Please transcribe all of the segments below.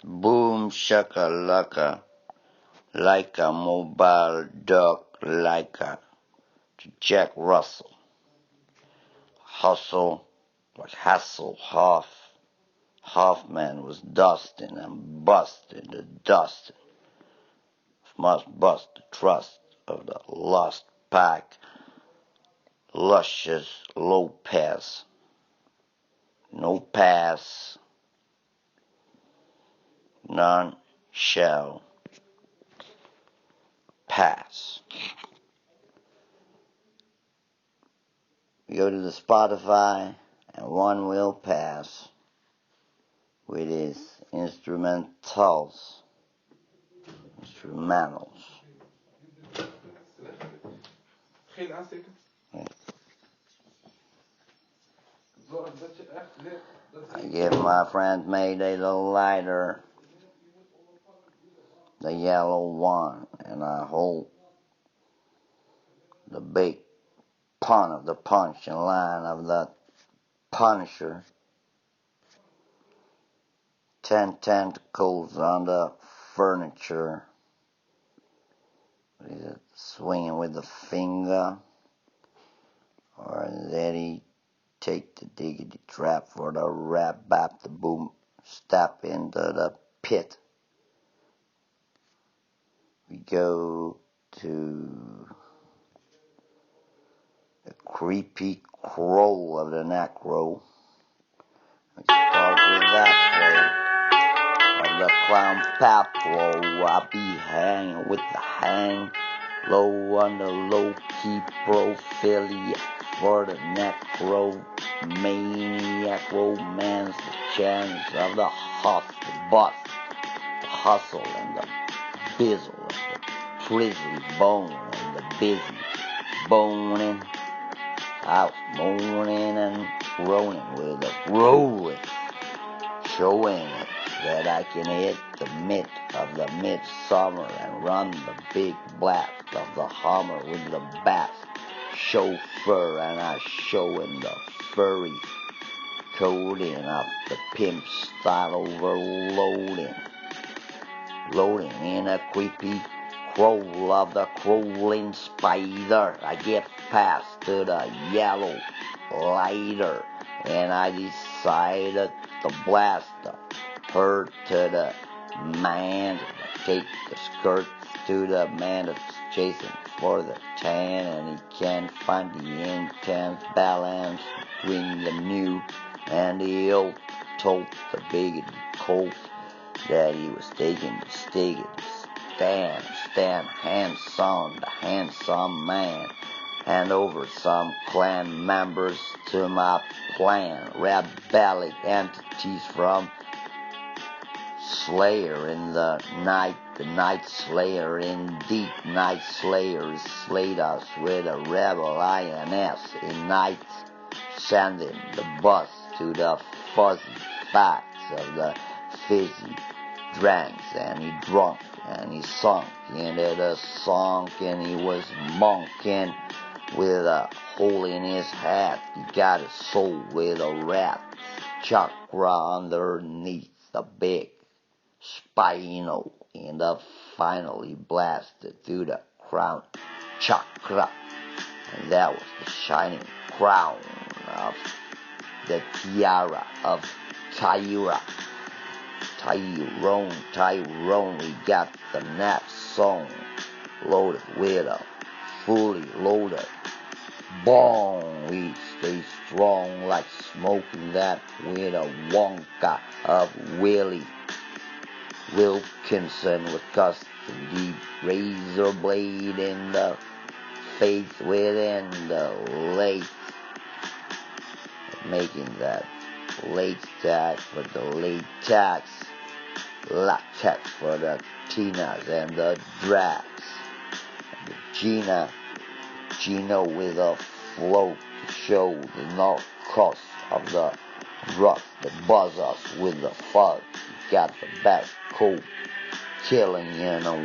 Boom shakalaka, like a mobile dog, like a to Jack Russell. Hustle, like Hassel, Hoffman was dusting and busting the dusting. Must bust the trust of the lost pack. Luscious Lopez. No pass. None shall pass. You go to the Spotify and one will pass with his instrumentals. Geen aanstekens? Nee. Zorg dat je echt ligt. I give my friend Mayday the lighter, the yellow one, and I hold the big pun of the punching line of the Punisher. 10 tentacles on the furniture. Is it swinging with the finger? Or did he take the diggity trap for the rap bap the boom step into the pit? We go to the creepy crow of the necro. We start with that flow of the clown paplo. I be hanging with the hang low on the low key prophiliac for the necro maniac romance, the chance of the bust, the hustle and the bizzle of the grizzly bone and the busy boning out moaning and groaning with a rolling, showing that I can hit the mid of the midsummer and run the big blast of the Hummer with the bass chauffeur, and I show in the furry coating of the pimp style overloading, loading in a creepy crow of the crawling spider. I get past to the yellow lighter, and I decided to blast her to the man. Take the skirt to the man that's chasing for the tan, and he can't find the intense balance between the new and the old. Told the big colt that he was taking the stick and stand hands-on, the handsome man, hand over some clan members to my plan, rebellic entities from Slayer in the night slayer indeed, night slayers slayed us with a rebel INS in night, sending the bus to the fuzzy facts of the fizzy dranks, and he drunk, and he sunk into the song, and he was monking with a hole in his hat. He got his soul with a rat chakra underneath the big spinal, and the finally blasted through the crown chakra, and that was the shining crown of the tiara of Tyrone, we got the next song loaded with a fully loaded bomb. We stay strong like smoking that with a Wonka of Willie Wilkinson with custody razor blade in the face within the late, making that late tax for the latex for the Tinas and the Drax, and the Gina with a float to show the north coast of the rock that buzz us with the fuzz. You got the best coke killing,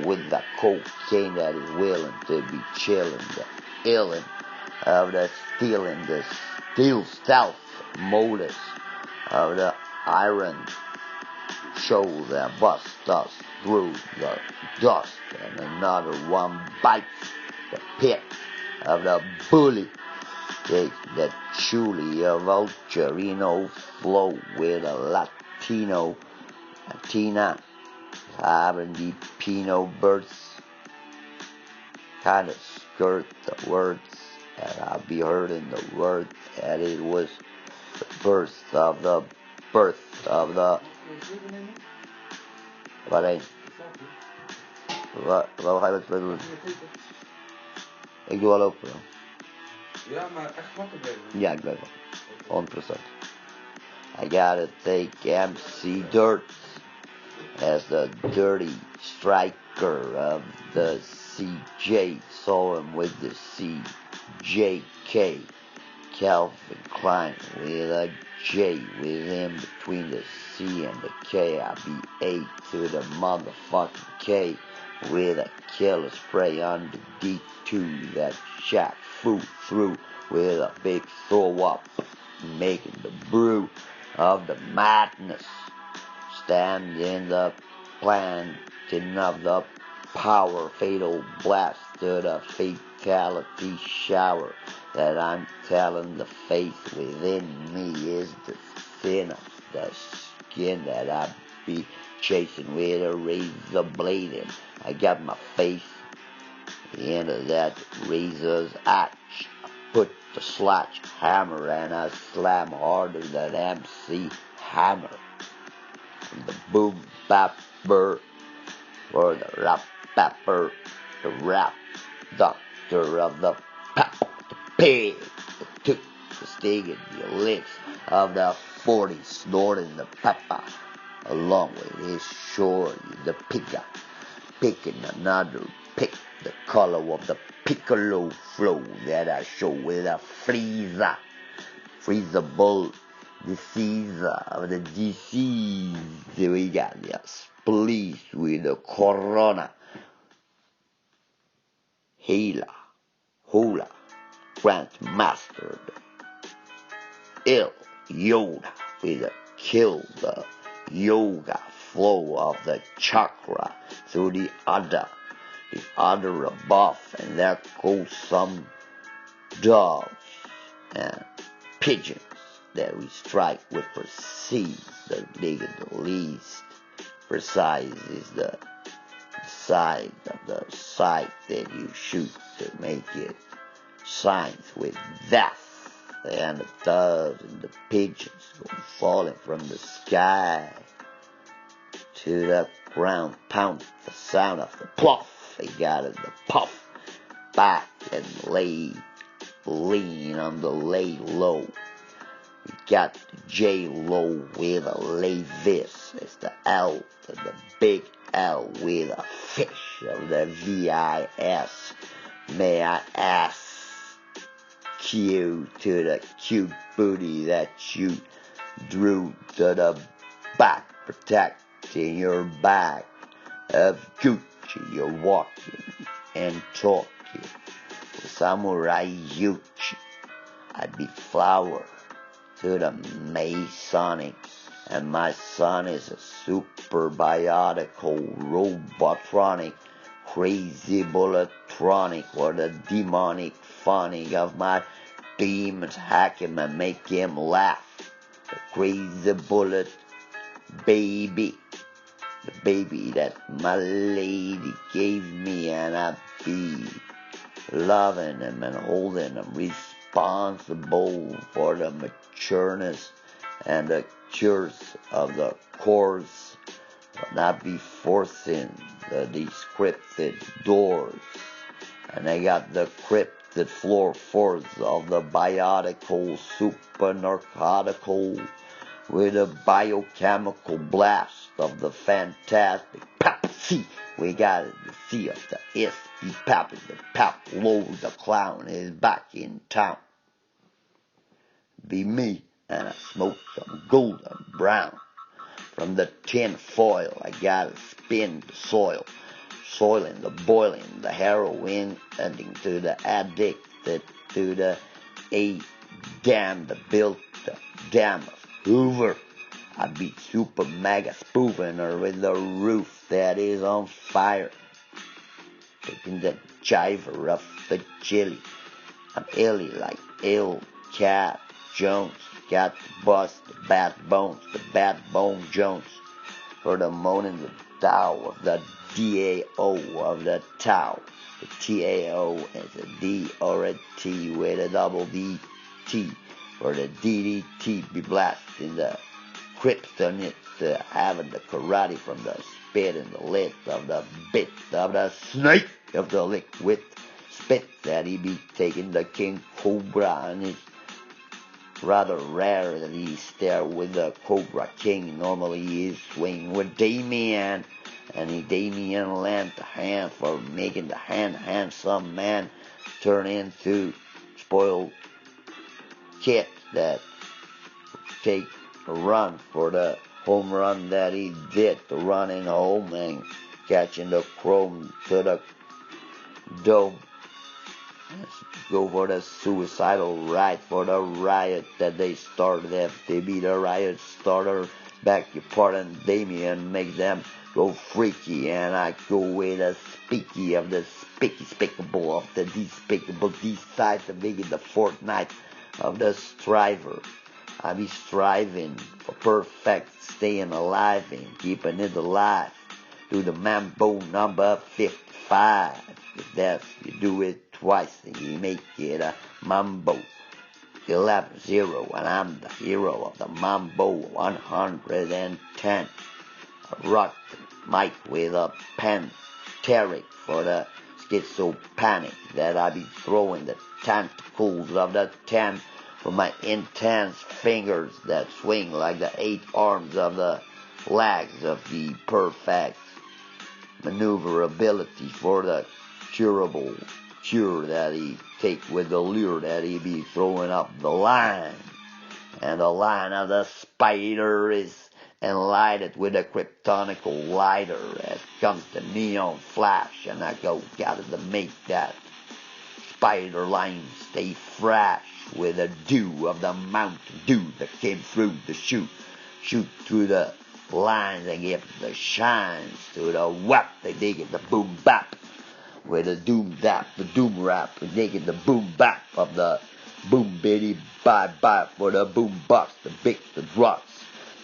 with the cocaine that is willing to be chilling, the illin of the stealing, the steel stealth modus of the iron show that bust us through the dust, and another one bites the pit of the bully. Takes the Julia Vulturino flow with a Latina, having the Pinot birds, kind of skirt the words, and I'll be heard in the word, and it was the birth of the. Wat eens? Wat ga je met mij doen? Ik doe al open. Ja, maar echt wakker blijven. Ja, ik blijf wel. 100%. I gotta take MC Dirt as the dirty striker of the CJ. Saw him with the CJK. Calvin Klein with a J with him between the C and the K. I be A to the motherfucking K with a killer spray on the D2 that Shaq flew through with a big throw up, making the brew of the madness. Stand in the planting of the power, fatal blast to the fatality shower. That I'm telling the faith within me is the thin of the skin that I be chasing with a razor blade, and I got my face at the end of that razor's axe. I put the sledgehammer and I slam harder than MC Hammer. And the boom bapper for the rap pepper, the rap doctor of the pep. Pig that took the sting in the lips of the 40, snorting the pepper, along with his shorty, the picker, picking another pick, the color of the piccolo flow that I show with a freezable disease of the disease. We got the spleece with the corona, hula. Grandmastered ill Yoda with a kill the yoga flow of the chakra through the other above, and there goes some doves and pigeons that we strike with precise. The nigga the least precise is the side of the sight that you shoot to make it signs with death, and the doves and the pigeons go falling from the sky to the ground, pound the sound of the pluff. They got it, the puff back and lean on the lay low. We got the J-Lo with a lay this. It's the L to the big L with a fish of the V-I-S. May I ask Q to the cute booty that you drew to the back, protecting your back of Gucci. You're walking and talking with Samurai Yucci. I'd be flower to the Masonic, and my son is a super biotical robotronic, crazy bulletronic, or the demonic phonic of my demons hack him and make him laugh. The crazy bullet baby, the baby that my lady gave me, and I be loving him and holding him, responsible for the matureness and the cures of the course, but not be forcing the descripted doors. And I got the cryptid floor force of the biotical, super narcotical, with a biochemical blast of the fantastic Pepsi. We got it, the C of the S, be Pappy, the Pablo the clown is back in town. Be me, and I smoke some golden brown. From the tin foil, I gotta spin the soil, soiling the boiling, the heroin, ending to the addicted, to the damn, the built, the damn of Hoover. I beat super mega spoofing her with the roof that is on fire. Taking the jiver of the chili. I'm illy like ill cat Jones. Got to bust the backbone Jones. For the moaning the Tao of the DAO of the Tao. The TAO is a D or a T with a double DT. For the DDT be blasted in the kryptonite, having the karate from the spit in the lid of the bit of the snake of the liquid spit that he be taking the King Cobra, and it's rather rare that he stare with the Cobra King. Normally he is swing with Damien, and Damien lent a hand for making the handsome man turn into spoiled kid that take a run for the home run that he did, the running home and catching the chrome to the dome. Let's go for the suicidal ride for the riot that they started. If they be the riot starter, back your part and Damien make them go freaky, and I go with a speaky of the speakable of the despicable, decide to make it the fortnight of the striver. I be striving for perfect, staying alive and keeping it alive. Do the mambo number 55. If that's, you do it twice, then you make it a mambo 11-0, and I'm the hero of the mambo 110. I rock the mic with a penteric for the schizopanic that I be throwing the tentacles of the 10 for my intense fingers that swing like the 8 arms of the legs of the perfect maneuverability for the curable cure that he take with the lure that he be throwing up the line. And the line of the spider is enlightened with a kryptonical lighter as comes the neon flash, and I got to make that spider line stay fresh with the dew of the mountain dew that came through the shoot through the lines and give the shines to the whap. They dig it the boom bap with the doom dap, the doom rap. They dig it the boom bap of the boom bitty bye bye for the boom box, the big the drugs.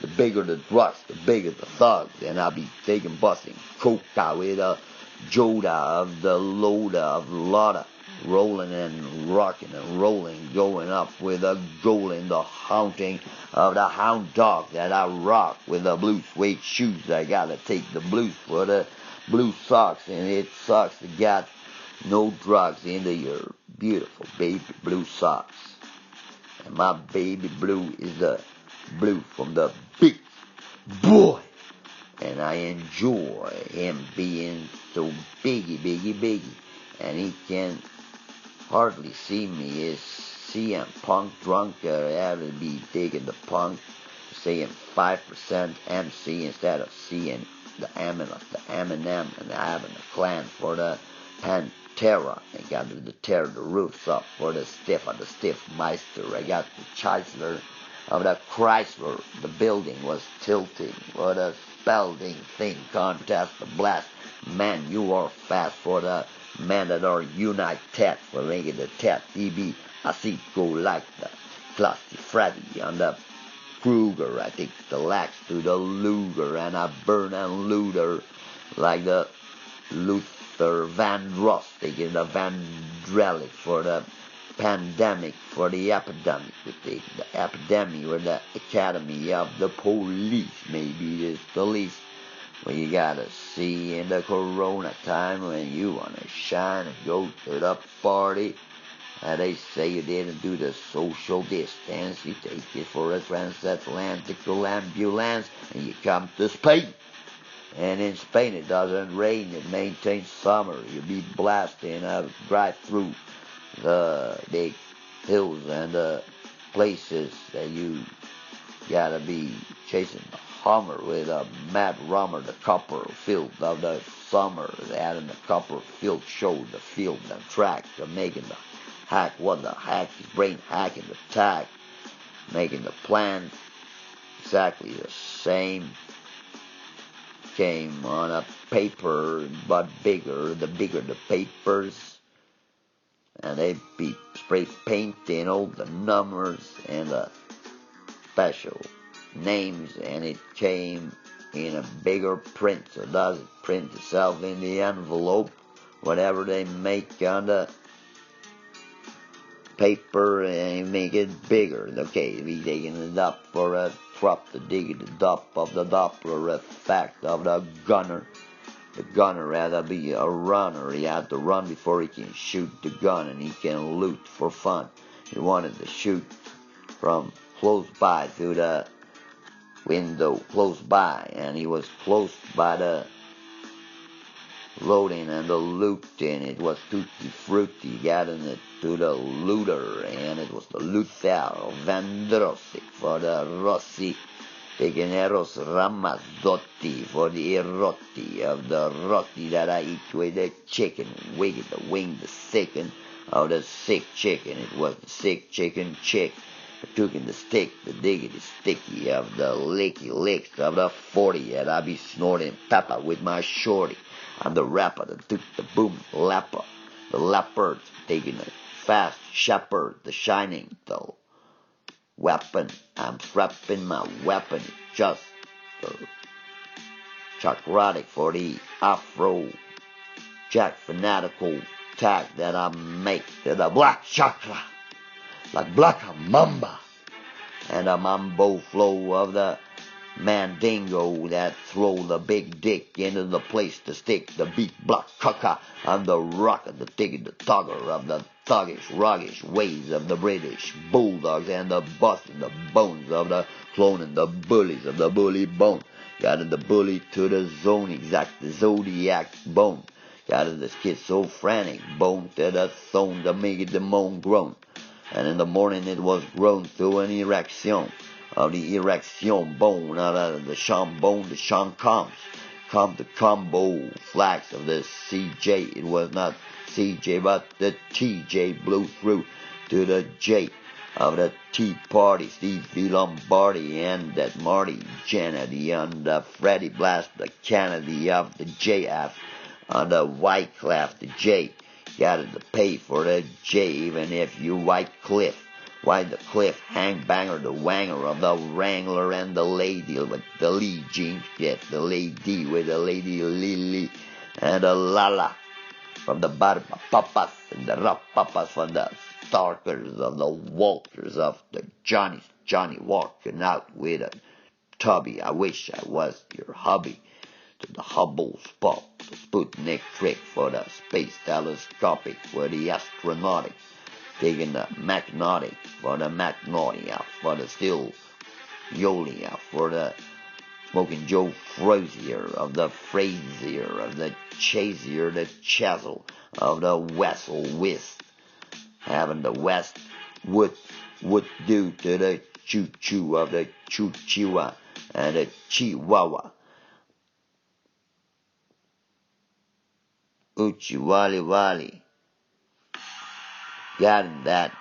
The bigger the drugs, the bigger the thugs. And I'll be taking busting coca with a Joda of the loader of Lotta. Rolling and rocking and rolling, going up with a goal in the haunting of the hound dog that I rock with the blue suede shoes. I gotta take the blues for the blue socks, and it sucks to got no drugs into your beautiful baby blue socks. And my baby blue is the blue from the big boy, and I enjoy him being so biggie, and he can hardly see me. Is CM Punk drunk, having to be taking the punk, saying 5% MC instead of seeing the Eminem and having a clan for the Pantera. I got to tear the roofs up for the stiff Meister. I got the Chrysler of the Chrysler. The building was tilting for the spelling thing contest. The blast, man, you are fast for the men that are united for making the tet. EB, I see go like the Classy Freddy on the Kruger. I take the lax to the Luger, and I burn and looter like the Luther Vandross, taking the Vandrelic for the pandemic, for the epidemic. We take the epidemic or the academy of the police. Maybe it's the least. Well, you gotta see in the corona time when you wanna shine and go to the party. And they say you didn't do the social distance. You take it for a transatlantical ambulance and you come to Spain. And in Spain it doesn't rain, it maintains summer. You be blasting a drive through the big hills and the places that you gotta be chasing the Hummer with a mad rummer, the Copperfield of the summer, adding the Copperfield show, the field and track, the making the hack, what the hack is brain hacking the tag, making the plan exactly the same. Came on a paper, but bigger. The bigger the papers, and they be spray painting all the numbers and the special names, and it came in a bigger print. So does it print itself in the envelope, whatever they make on the paper, and make it bigger. Okay, we taking it up for a drop the dig the up of the Doppler effect of the gunner. The gunner had to be a runner. He had to run before he can shoot the gun, and he can loot for fun. He wanted to shoot from close by through the window close by, and he was close by the loading and the looting. It was tutti frutti, getting it to the looter, and it was the Luther Vandrossic for the Rossi, taking Eros Ramazzotti for the Erotti of the Rotti that I eat with the chicken, wing the wing, the second of the sick chicken. It was the sick chicken chick. I took in the stick, the diggity sticky of the licky licks of the 40, and I be snorting pepper with my shorty. I'm the rapper that took the boom lapper, the leopard taking a fast shepherd, the shining though weapon. I'm strapping my weapon, just the chakrotic for the Afro Jack fanatical tag that I make to the black chakra, like black mamba, and a mambo flow of the mandingo that throw the big dick into the place to stick the beat black caca. I'm the rocker, the ticket, the tugger of the thuggish, ruggish ways of the British bulldogs, and the busting the bones of the cloning the bullies of the bully bone. Got in the bully to the zone, exact the zodiac bone. Got in the schizophrenic bone to the zone to make it the moan groan. And in the morning it was grown through an erection of the erection bone out of the sham bone. The sham come the combo flags of the CJ. It was not CJ but the TJ blew through to the J of the Tea Party. Steve V. Lombardi and that Marty Kennedy on the Freddie Blast, the Kennedy of the JF on the White Clef, the J. Got to pay for the J even if you White Cliff. Why the cliff, hang banger, the wanger of the wrangler, and the lady with the Lee jeans, get the lady with the lady Lily, and the Lala from the Barba Papas, and the Rap Papas from the Starkers of the Walters of the Johnny walking out with a tubby. I wish I was your hubby. To the Hubble spot, the Sputnik trick for the space telescopic, for the astronautic. Taking the magnetic for the magnolia, for the still Yolia, for the smoking Joe Frazier of the Frazier of the Chazier, the Chazzle of the Wessel Whist, having the West would do to the Choo Choo of the Choo Chiwa and the Chihuahua. Uchi Wali Wali. Got that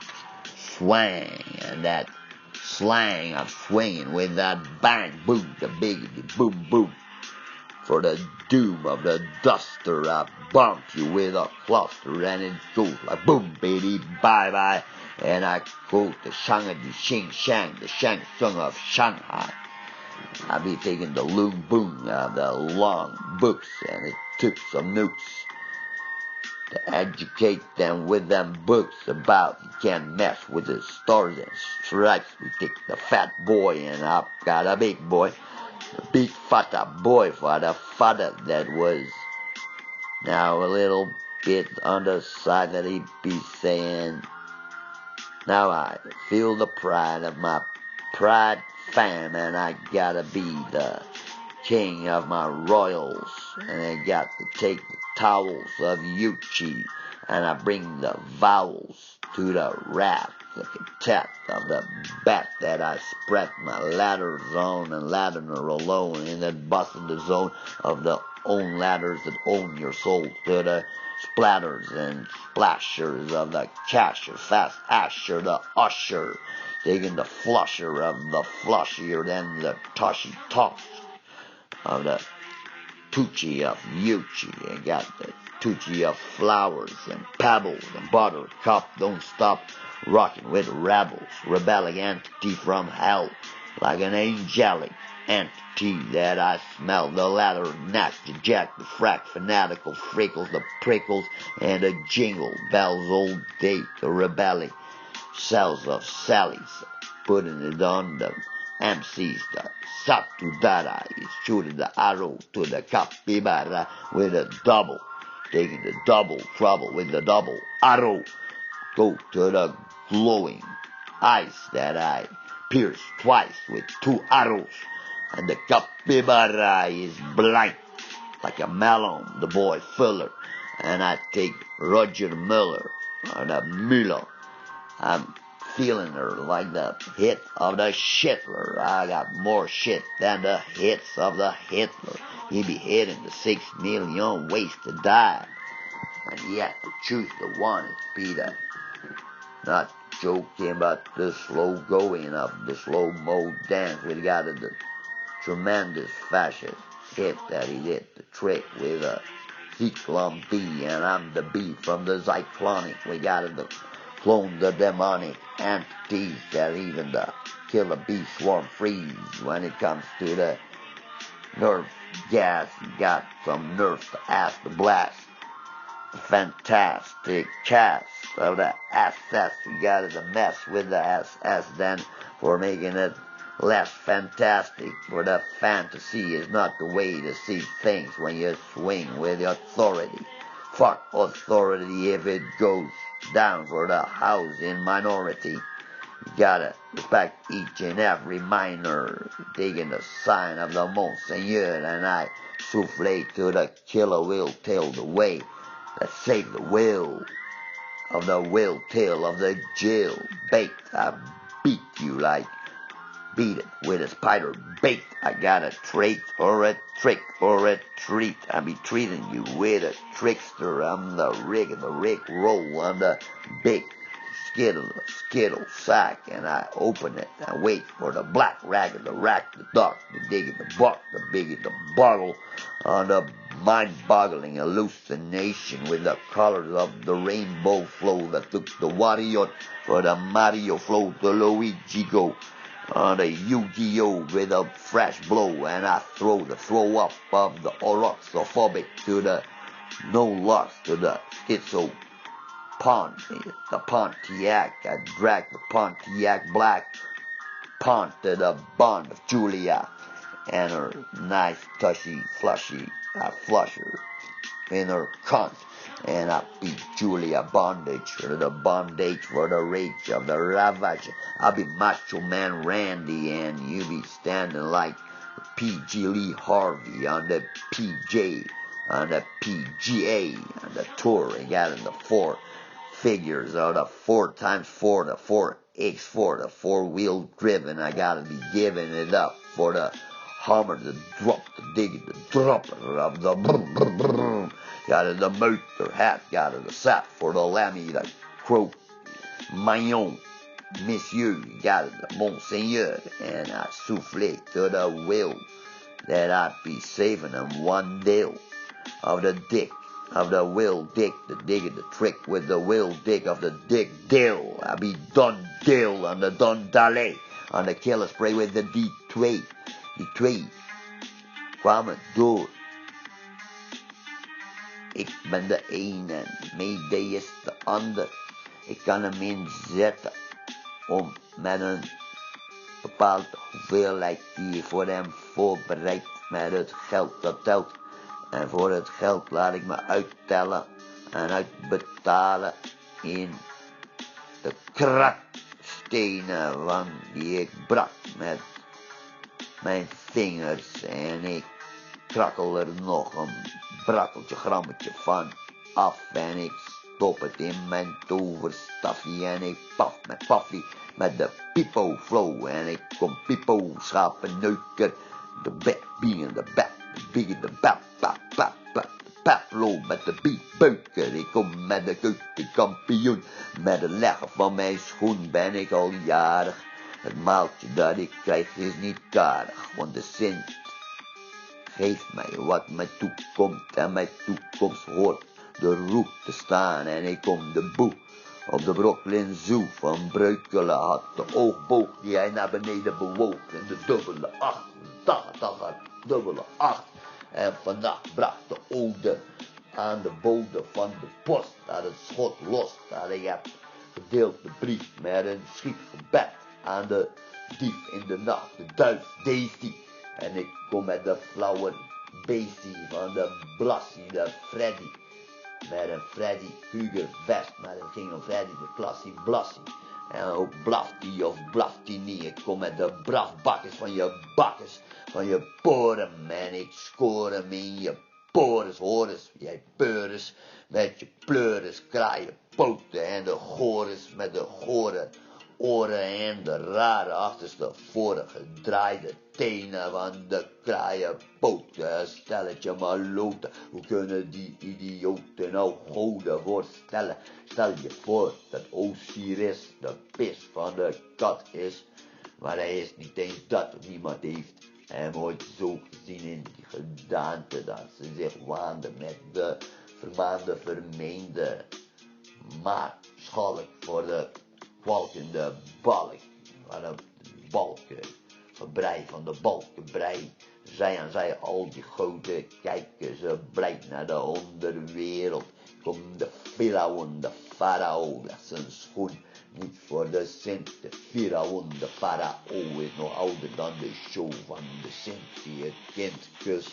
swang and that slang of swinging with that bang boom, the biggity boom boom. For the doom of the duster, I bump you with a cluster, and it goes like boom, baby, bye bye. And I quote the Shanga di Xing Shang, the Shang Tsung of Shanghai. I be taking the loom boom of the long books, and it took some nukes to educate them with them books about you can't mess with the stars and stripes. We take the fat boy, and I've got a big boy, the big fatta boy for the father that was now a little bit on the side that he be saying, now I feel the pride of my pride fam, and I gotta be the king of my royals, and I got to take the towels of Yucci, and I bring the vowels to the rap, the cat of the bat that I spread my ladders on, and ladder alone, in that busting the zone of the own ladders that own your soul, to the splatters and splashers of the casher, fast asher, the usher, Taking the flusher of the flushier than the tushy toss of the Tucci of Yucci. I got the Tucci of flowers and pebbles and buttercup. Don't stop rocking with rebels, rebelling entity from hell, like an angelic entity that I smell. The leather neck, the jack, the frack, fanatical freckles, the prickles, and the jingle bells all day. The rebelling cells of Sally's, putting it on the MCs, the Satudara is shooting the arrow to the capybara with a double, taking the double trouble with the double arrow. Go to the glowing eyes that I pierce twice with 2 arrows, and the capybara is blind like a melon, the boy Fuller, and I take Roger Miller, or the Müller. I'm feeling her like the hit of the Hitler. I got more shit than the hits of the Hitler. He be hitting the 6 million ways to die. And yet to choose the one is Peter. Not joking about the slow going of the slow-mo dance. We got the tremendous fascist hit that he did the trick with a Cyclone B, and I'm the B from the Cyclonic. We got the clone the demonic entities that even the killer bee swarm freeze when it comes to the nerve gas. You got some nerves to ask the blast. The fantastic cast of the SS. You got to mess with the SS then for making it less fantastic. For the fantasy is not the way to see things when you swing with authority. Fuck authority if it goes down for the house in minority. You gotta respect each and every minor, taking the sign of the Monseigneur, and I souffle to the killer will tell the way that save the will of the will tail of the jail bait. I beat you like beat it with a spider bait. I got a trait or a trick or a treat. I be treating you with a trickster. I'm the Rick roll. I'm the big skittle sack, and I open it. I wait for the black rag and the rack, the dark, the dig in the buck, the big in the bottle, on the mind-boggling hallucination with the colors of the rainbow flow that took the Wario for the Mario flow, the Luigi go on the Yu-Gi-Oh with a fresh blow, and I throw up of the Oroxophobic to the no loss to the schizo the Pontiac. I drag the Pontiac black pont to the bond of Julia and her nice tushy flushy flusher in her cunt, and I beat Julia bondage for the bondage for the rage of the ravage. I'll be Macho Man Randy, and you be standing like P.G. Lee Harvey on the PJ, on the PGA, on the tour. I got in the 4 figures of the 4x4, the 4x4, the 4-wheel driven. I gotta be giving it up for the Hummer, the drop, the dig, the dropper of the brum, brum, brum. Got it, the motor hat, got it, the sap for the lammy, the croak, Magnon, Monsieur, got it, the Monseigneur, and I souffle to the will that I be saving them one deal of the dick, of the will dick, the dig and the trick with the will dick of the dick deal. I be done deal on the done dale, on the killer spray with the D2. Die 2 kwamen door. Ik ben de een en Mayday is de ander. Ik kan hem inzetten om met een bepaalde hoeveelheid die je voor hem voorbereidt met het geld dat telt. En voor het geld laat ik me uittellen en uitbetalen in de krakstenen van die ik brak met mijn vingers, en ik krakkel er nog een brakkeltje grammetje van af en ik stop het in mijn toverstafje en ik paf met paffie met de pipo flow en ik kom pipo schapenneuker, de backbee en de back, de biggie, de bap, bap, bap, bap, paplo met de beatbeuker. Ik kom met de keukenkampioen, met het leggen van mijn schoen ben ik al jarig. Het maaltje dat ik krijg is niet karig, want de Sint geeft mij wat mij toekomt en mijn toekomst hoort de roep te staan. En ik kom de boe op de Brooklyn Zoo van Breukelen had de oogboog die hij naar beneden bewoog en de dubbele 8, dag had dubbele 8. En vannacht bracht de ode aan de bode van de post, dat het schot los, dat ik heb gedeeld de brief met een schietgebed aan de dief in de nacht, de duif Daisy. En ik kom met de flauwe beestie van de Blassie, de Freddy. Met een Freddy Krueger vest, maar het ging om Freddy de Klassie Blassie. En ook blaft die of blaft die niet. Ik kom met de brafbakkers van je bakkers, van je poren. En ik score hem in je porens, horens, jij peures. Met je pleuris, kraaien, poten en de gores met de gore oren en de rare achterste vorige draaide tenen van de kraaien poten. Stelletje maloten, hoe kunnen die idioten nou goden voorstellen? Stel je voor dat Osiris de pis van de kat is, maar hij is niet eens dat, niemand heeft hem ooit zo gezien in die gedaante dat ze zich waande met de vermaande vermeende maatschalk voor de kwalkende balk, van de balken, gebrei van de balkenbrei. Zij aan zij al die goden kijken ze blij naar de onderwereld. Komt de Firaon, de farao, dat is een schoen, niet voor de Sint. De Firaon, de farao is nog ouder dan de show van de Sint die het kind kust.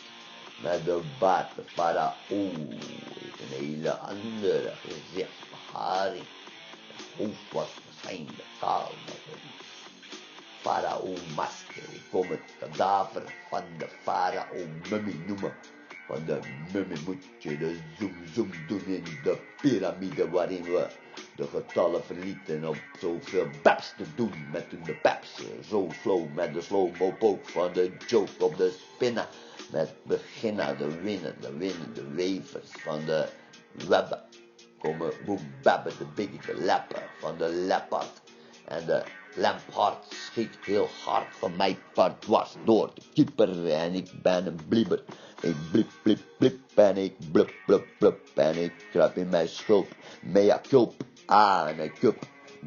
Met de baard, de farao heeft een hele andere gezichtsbeharing. Het hoofd was waarschijnlijk kaal met een farao-masker. Ik kom het kadaver van de farao-mummie noemen. Van de mummie moet je de zoom doen in de piramide waarin we de getallen verlieten om zoveel baps te doen met de baps. Zo slow met de slow-mo poke van de joke op de spinner. Met beginnen de wevers van de webben. Komen boem babben de biggie de leppen van de leopard. En de lampard schiet heel hard van mijn part dwars door de keeper. En ik ben een blieber. Ik blip blip blip en ik blub blub blub. En ik kruip in mijn schulp. Mea culp. A en een cup.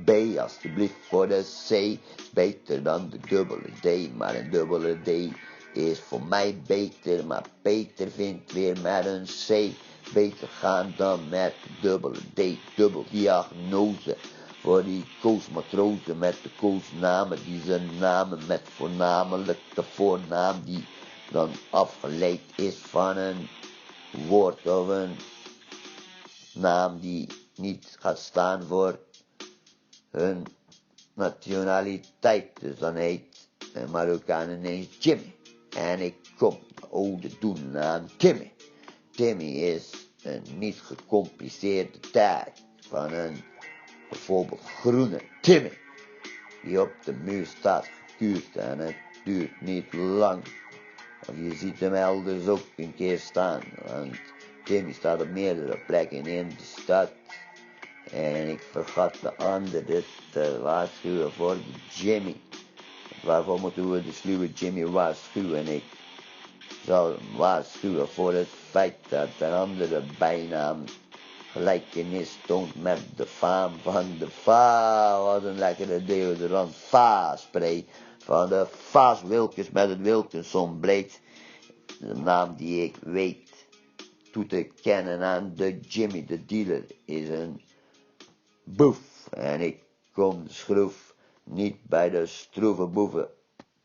B alsjeblieft voor de C. Beter dan de dubbele D. Maar een dubbele D is voor mij beter. Maar Peter vindt weer met een C beter gaan dan met dubbele D. Dubbel diagnose voor die koosmatrozen met de koosnamen die ze namen met voornamelijk de voornaam die dan afgeleid is van een woord of een naam die niet gaat staan voor hun nationaliteit. Dus dan heet een Marokkaan ineens Jimmy. En ik kom de ode doen aan Timmy. Timmy is een niet gecompliceerde tijd van een bijvoorbeeld groene Timmy die op de muur staat gekuurd en het duurt niet lang. Of je ziet hem elders ook een keer staan, want Timmy staat op meerdere plekken in de stad. En ik vergat de andere te waarschuwen voor Jimmy. Waarvoor moeten we de sluwe Jimmy waarschuwen? Ik zal hem waarschuwen voor het feit dat een andere bijnaam gelijkenis toont met de faam van de wat een lekkere deodorant spray van de Vaas Wilkens met het Wilkinson bleek. De naam die ik weet toe te kennen aan de Jimmy de dealer is een boef. En ik kom de schroef niet bij de stroeve boeven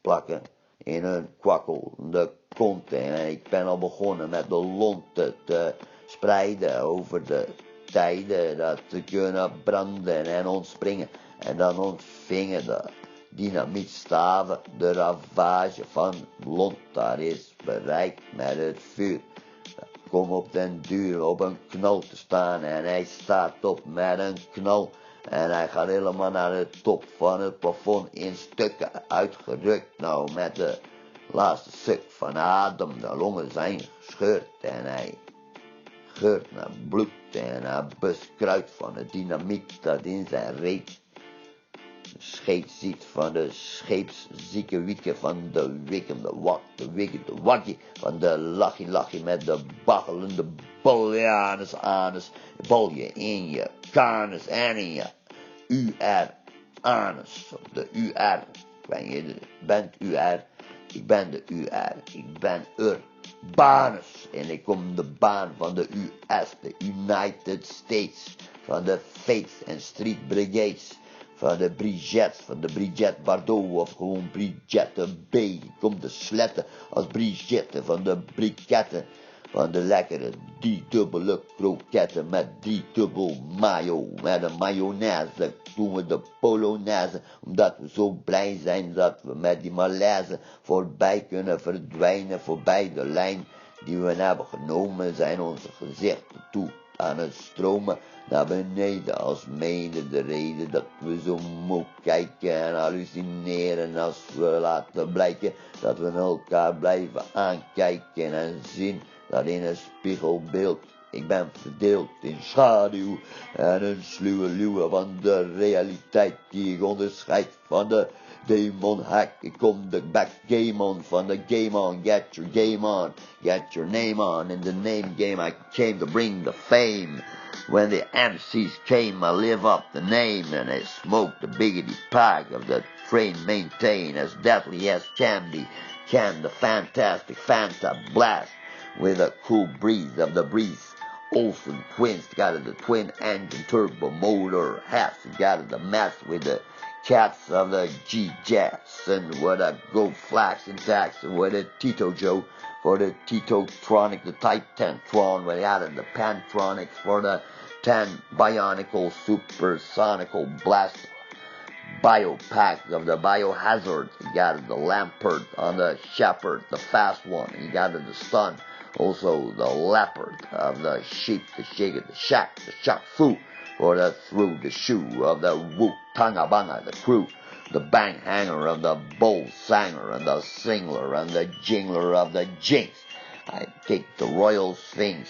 plakken in een kwakkelende kont. En ik ben al begonnen met de lonten te spreiden over de tijden dat ze kunnen branden en ontspringen. En dan ontvingen de dynamietstaven de ravage van lont. Daar is bereikt met het vuur. Kom op den duur op een knal te staan en hij staat op met een knal. En hij gaat helemaal naar de top van het plafond in stukken uitgerukt. Nou, met de laatste stuk van adem, de longen zijn gescheurd. En hij geurt naar bloed en naar buskruid van het dynamiet dat in zijn reet scheepsziet van de scheepszieke wieke, van de wikkende wak, de wikkende wakkie, van de lachie met de baggelende boljanus anus, bol je in je karnes en in je UR anus, op de UR, je bent UR, ik ben de UR, ik ben Urbanus en ik kom de baan van de US, de United States, van de Fates en Street Brigades, van de Brigitte Bardot of gewoon Brigitte B. Die komt de sletten als Brigitte van de briketten, van de lekkere driedubbele kroketten met driedubbel mayo, met een mayonaise. Doen we de polonaise, omdat we zo blij zijn dat we met die malaise voorbij kunnen verdwijnen, voorbij de lijn die we hebben genomen, zijn onze gezichten toe aan het stromen naar beneden, als mede de reden dat we zo moe kijken en hallucineren als we laten blijken dat we elkaar blijven aankijken en zien dat in een spiegelbeeld ik ben verdeeld in schaduw en een sluwe van de realiteit die ik onderscheid van de demon hack. Ik kom de backgame on van de game on, get your game on, get your name on. In the name game I came to bring the fame. When the MCs came, I live up the name and I smoke the biggity pack of the train maintain as deadly as can be. Can the fantastic Fanta blast with a cool breeze of the breeze. Olsen twins got the twin engine turbo motor hats, got the mess with the cats of the G-Jets, and what a go flash and tax, and what a Tito Joe for the Tito-tronic, the Type 10 Tron, we added the Pantronics for the 10 bionical supersonical blast biopacks of the biohazard. You got the Lampert on the Shepherd, the fast one, you got the Stun. Also the leopard of the sheep, the shigger, the shock fu, for the through the shoe of the whoop, tanga the crew, the bang hanger of the bowl sanger, and the singler, and the jingler of the jinx. I take the royal sphinx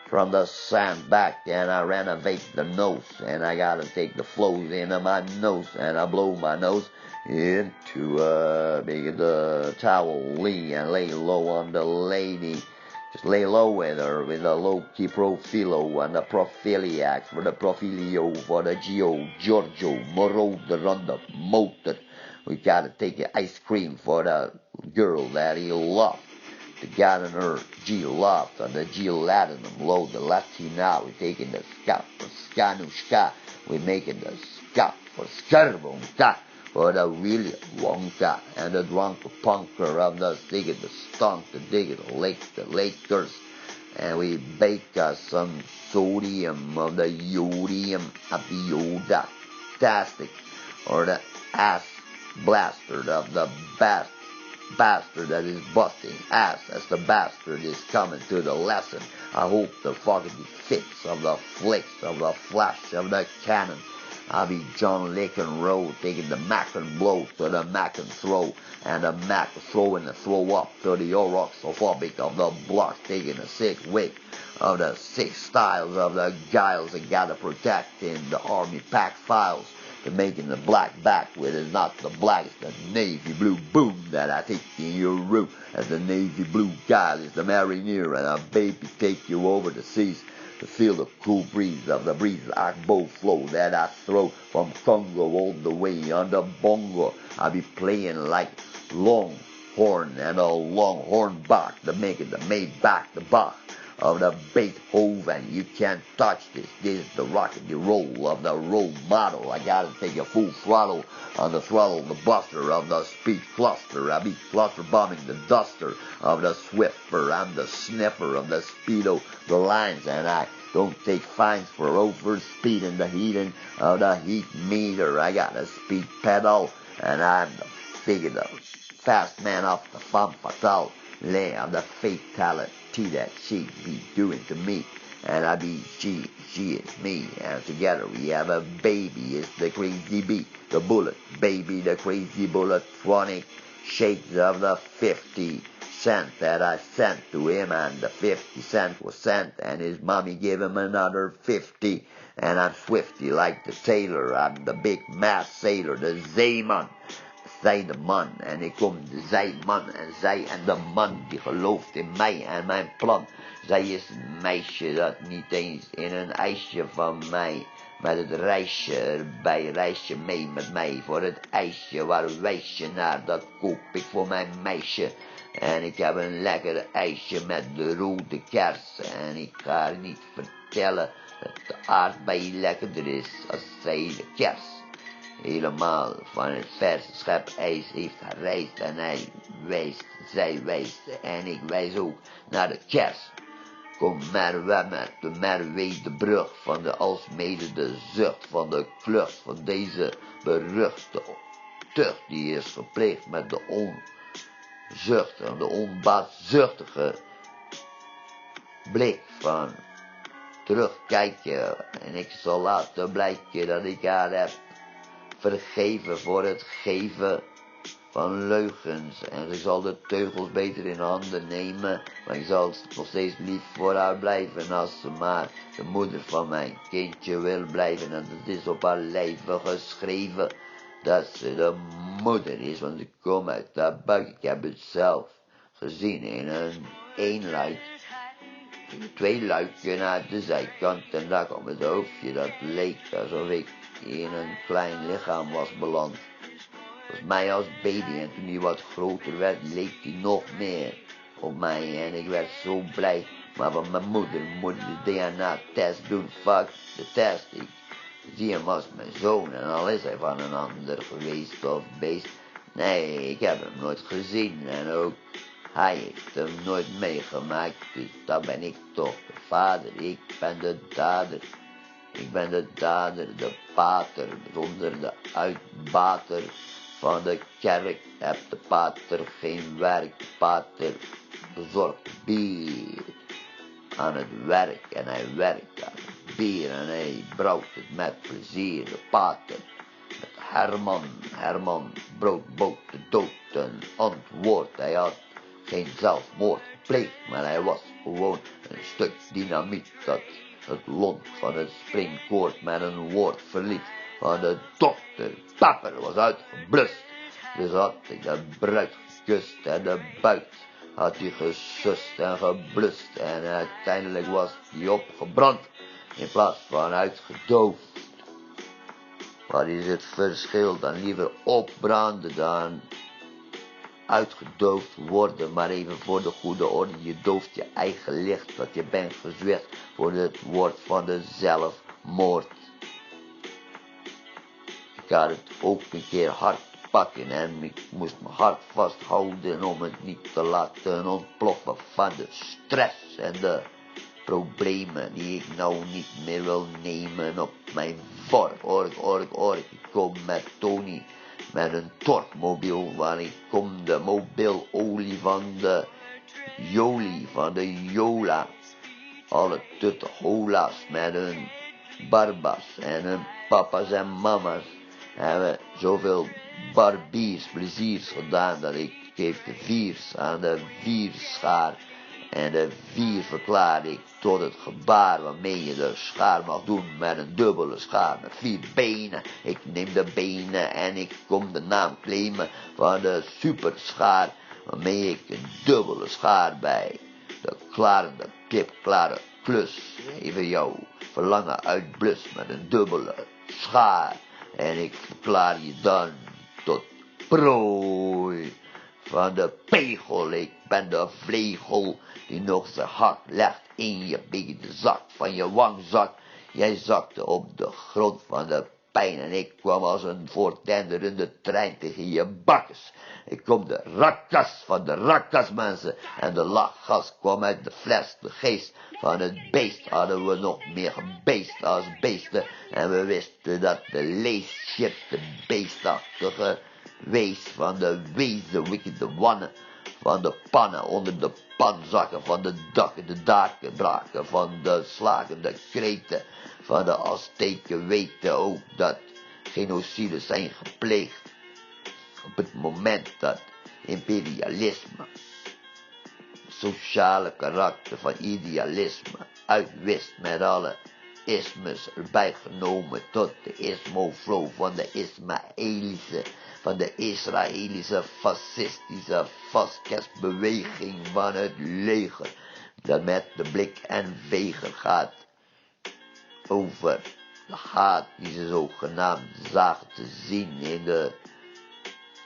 from the sand back, and I renovate the nose, and I gotta take the flows into my nose, and I blow my nose into the towel Lee and lay low on the lady. Just lay low with her with a low-key profilo and the prophiliacs for the profilio for the Gio Giorgio Moroder on the motor. We gotta take the ice cream for the girl that he loved. The guy in her G loved on the G Latinum low the Latina. We taking the scout for Skanushka. We making the scout for Skarbonka. For the Willy Wonka and the drunk punker of the dig the stunk, the dig the Lakers. And we bake us some sodium of the yodium of the yoda tastic, or the ass blaster of the bastard that is busting ass as the bastard is coming to the lesson. I hope the fucking fits of the flicks of the flash of the cannon. I'll be John Lick and Roll, taking the Mac and blow to the Mac and throw, and the Mac throwing the throw up to the oroxophobic of the block, taking a sick wick of the 6 styles of the guiles that gotta protect in the army pack files. To making the black back with is not the black, it's the navy blue boom that I take in your room. As the navy blue guile is the mariner, and a baby take you over the seas. To feel the cool breeze of the breeze like bow flow that I throw from Congo all the way on the bongo. I be playing like long horn and a long horn Bach to make it the made back the Bach of the Beethoven. You can't touch this. This is the rockety roll of the role model. I gotta take a full throttle on the throttle, the buster of the speed cluster. I be cluster bombing the duster of the Swiffer. I'm the sniffer of the speedo, the lines, and I don't take fines for overspeed in the heating of the heat meter. I got a speed pedal, and I'm the figure, the fast man off the femme fatale. Lay of the fatality that she be doing to me. And I be she is me. And together we have a baby. It's the crazy bee, the bullet, baby, the crazy bullet, chronic shades of the 50. cent that I sent to him, and the 50 cent was sent, and his mommy gave him another 50. And I'm swifty like the tailor, I'm the big mad sailor, de zeeman. Zij de man, en ik kom de zijman, en zij en de man die gelooft in mij en mijn plan. Zij is een meisje dat niet eens in een ijsje van mij, met het reisje erbij, reis je mee met mij voor het ijsje, waar wijs je naar, dat koop ik voor mijn meisje. En ik heb een lekker ijsje met de rode kers, en ik ga haar niet vertellen dat de aardbei lekkerder is als zij de kers. Helemaal van het verse schep ijs heeft gereisd en hij wijst, zij wijst en ik wijs ook naar de kers. Kom maar met de merwee de brug van de alsmede de zucht van de klucht van deze beruchte tucht die is gepleegd met de onzuchtige, de onbaatzuchtige blik van terugkijken en ik zal laten blijken dat ik haar heb vergeven voor het geven van leugens. En ik zal de teugels beter in handen nemen, maar ik zal nog steeds lief voor haar blijven als ze maar de moeder van mijn kindje wil blijven. En het is op haar lijve geschreven dat ze de moeder is, want ik kom uit haar buik. Ik heb het zelf gezien in een eenluik. 2 luiken naar de zijkant en daar kwam het hoofdje dat leek alsof ik in een klein lichaam was beland. Was mij als baby en toen hij wat groter werd leek hij nog meer op mij en ik werd zo blij. Maar van mijn moeder moet de DNA-test doen, fuck de test. Ik zie hem als mijn zoon en al is hij van een ander geweest of beest. Nee, ik heb hem nooit gezien en ook hij heeft hem nooit meegemaakt, dus dan ben ik toch de vader, ik ben de dader. Ik ben de dader, de pater, zonder de uitbater van de kerk. Heb de pater geen werk, de pater bezorgt bier aan het werk en hij werkt aan het bier en hij brouwt het met plezier. De pater met Herman broodboot de dood een antwoord. Hij had geen zelfmoord gepleegd, maar hij was gewoon een stuk dynamiet dat het lont van het springkoord met een woord verliet van de dokter. Pepper was uitgeblust, dus had hij de bruid gekust en de buit had hij gesust en geblust en uiteindelijk was hij opgebrand in plaats van uitgedoofd. Wat is het verschil? Dan liever opbranden dan uitgedoofd worden, maar even voor de goede orde, je dooft je eigen licht, dat je bent gezwicht voor het woord van de zelfmoord. Ik had het ook een keer hard pakken en ik moest mijn hart vasthouden om het niet te laten ontploffen van de stress en de problemen die ik nou niet meer wil nemen op mijn vork. Ik kom met Tony met een tortmobiel waar ik kom de mobielolie van de Jolie, van de Jola. Alle tutte hola's met hun barbas en hun papa's en mama's hebben zoveel barbiers pleziers gedaan dat ik geef de viers aan de vierschaar. En de 4 verklaar ik tot het gebaar waarmee je de schaar mag doen met een dubbele schaar met 4 benen. Ik neem de benen en ik kom de naam claimen van de superschaar waarmee ik een dubbele schaar bij de klarende kipklare klus even jouw verlangen uitblus met een dubbele schaar. En ik verklaar je dan tot prooi van de pegel. Ik ben de vlegel die nog zijn hart legt in je zak van je wangzak. Jij zakte op de grond van de pijn en ik kwam als een voortenderende trein tegen je bakkes. Ik kom de rakkas van de rakkasmensen en de lachgas kwam uit de fles. De geest van het beest hadden we nog meer gebeest als beesten en we wisten dat de leesship de beestachtige wees van de wezen, wickede wannen, van de pannen onder de panzakken, van de dakken, de daken braken, van de slagende kreten, van de Azteken weten ook dat genocides zijn gepleegd op het moment dat imperialisme sociale karakter van idealisme uitwist met alle ismes erbij genomen tot de ismoflow van de Israëlische fascistische vastkestbeweging van het leger, dat met de blik en veger gaat over de haat die ze zogenaamd zagen te zien in de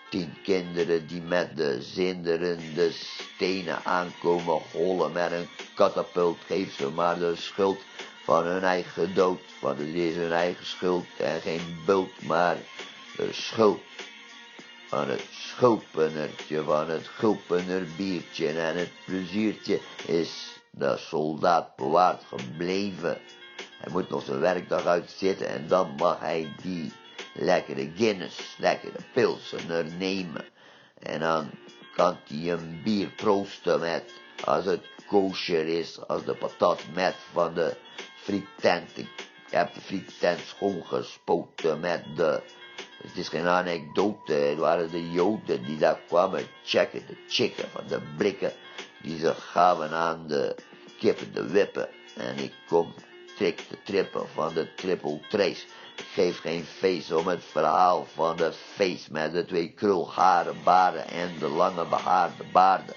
10 kinderen die met de zinderende stenen aankomen hollen met een katapult, geeft ze maar de schuld van hun eigen dood, want het is hun eigen schuld en geen bult, maar de schuld van het schulpenertje, van het gulpenerbiertje en het pleziertje is de soldaat bewaard gebleven. Hij moet nog zijn werkdag uitzitten en dan mag hij die lekkere Guinness, lekkere pilsener nemen. En dan kan hij een bier proosten met, als het kosher is, als de patat met van de frietent. Ik heb de frietent schoongespoten met de, het is geen anekdote, het waren de Joden die daar kwamen checken, de chicken van de blikken die ze gaven aan de kippen, de wippen. En ik kom trik te trippen van de triple trace. Ik geef geen feest om het verhaal van de feest met de 2 krulharen baren en de lange behaarde baarden.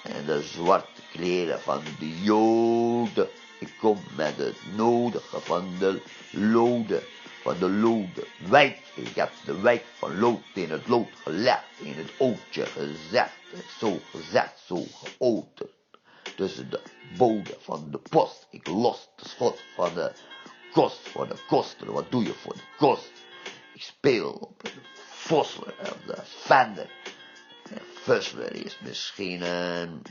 En de zwarte kleren van de Joden. Ik kom met het nodige van de loden. Wijk, ik heb de wijk van lood in het lood gelegd, in het ootje gezegd, zo geoterd. Tussen de bode van de post, ik los de schot van de kost voor de koster. Wat doe je voor de kost? Ik speel op een Vossler of de Fender. En Vossler is misschien een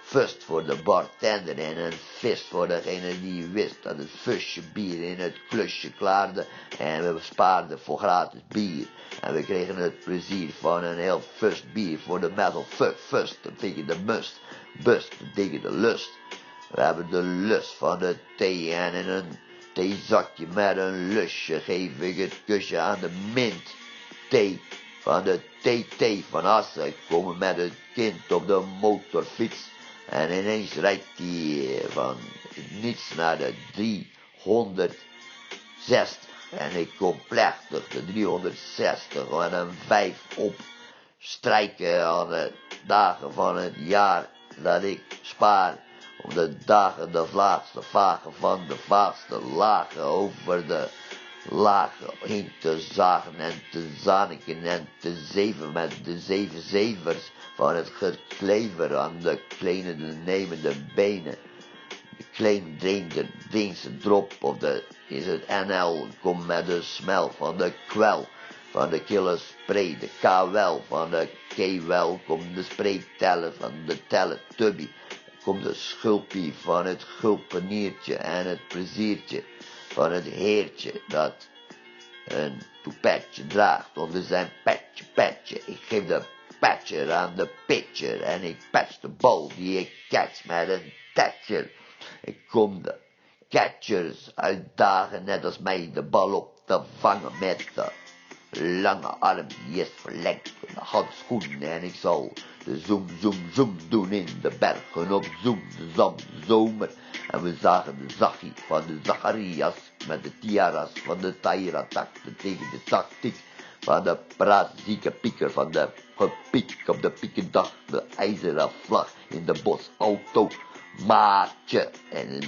fust voor de bartender en een fist voor degene die wist dat het fusje bier in het klusje klaarde en we spaarden voor gratis bier. En we kregen het plezier van een heel fust bier voor de metal fust, dan vind je de must, bust, dan denk je de lust. We hebben de lust van de thee en in een theezakje met een lusje geef ik het kusje aan de mint. Thee van de TT van Assen. Ik kom met het kind op de motorfiets. En ineens rijdt hij van niets naar de 360. En ik kom plechtig de 360 met een 5 op strijken aan de dagen van het jaar dat ik spaar. Om de dagen de vlaagste vagen van de vaagste lagen over de lagen heen te zagen en te zaniken en te zeven met de 7 zevers van het geklever aan de kleine nemende benen. De kleine Deense drop of de is het NL, kom met de smel van de kwel van de kille spray, de KWL van de K-wel, kom de spray tellen van de Teletubby. Komt de schulpie van het gulpeniertje en het pleziertje van het heertje dat een toepetje draagt onder zijn petje. Ik geef de patcher aan de pitcher en ik patch de bal die ik catch met een tatcher. Ik kom de catchers uitdagen net als mij de bal op te vangen met de lange arm die is verlengd in de handschoen en ik zal de zoom doen in de bergen op zoom, de zomer. En we zagen de Zachie van de Zacharias met de tiaras van de Tairatak, tegen de tactiek van de praatzieke pieker van de gepiek op de piekendag, de ijzeren vlag in de bosauto. Maatje, en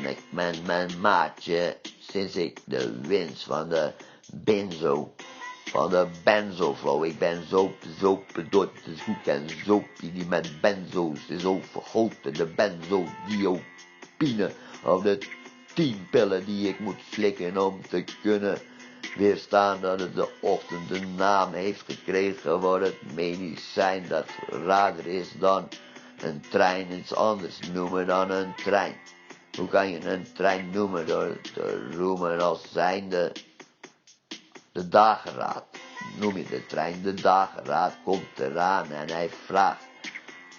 mijn maatje, sinds ik de winst van de benzoflow. Ik ben zo bedoeld, het is goed en zoopie die met benzo's is overgoten. De benzodiopine of de 10 pillen die ik moet slikken om te kunnen weerstaan dat het de ochtend de naam heeft gekregen voor het medicijn dat raarder is dan een trein, iets anders noemen dan een trein. Hoe kan je een trein noemen door te roemen als zijnde de dageraad? Noem je de trein de dageraad, komt eraan en hij vraagt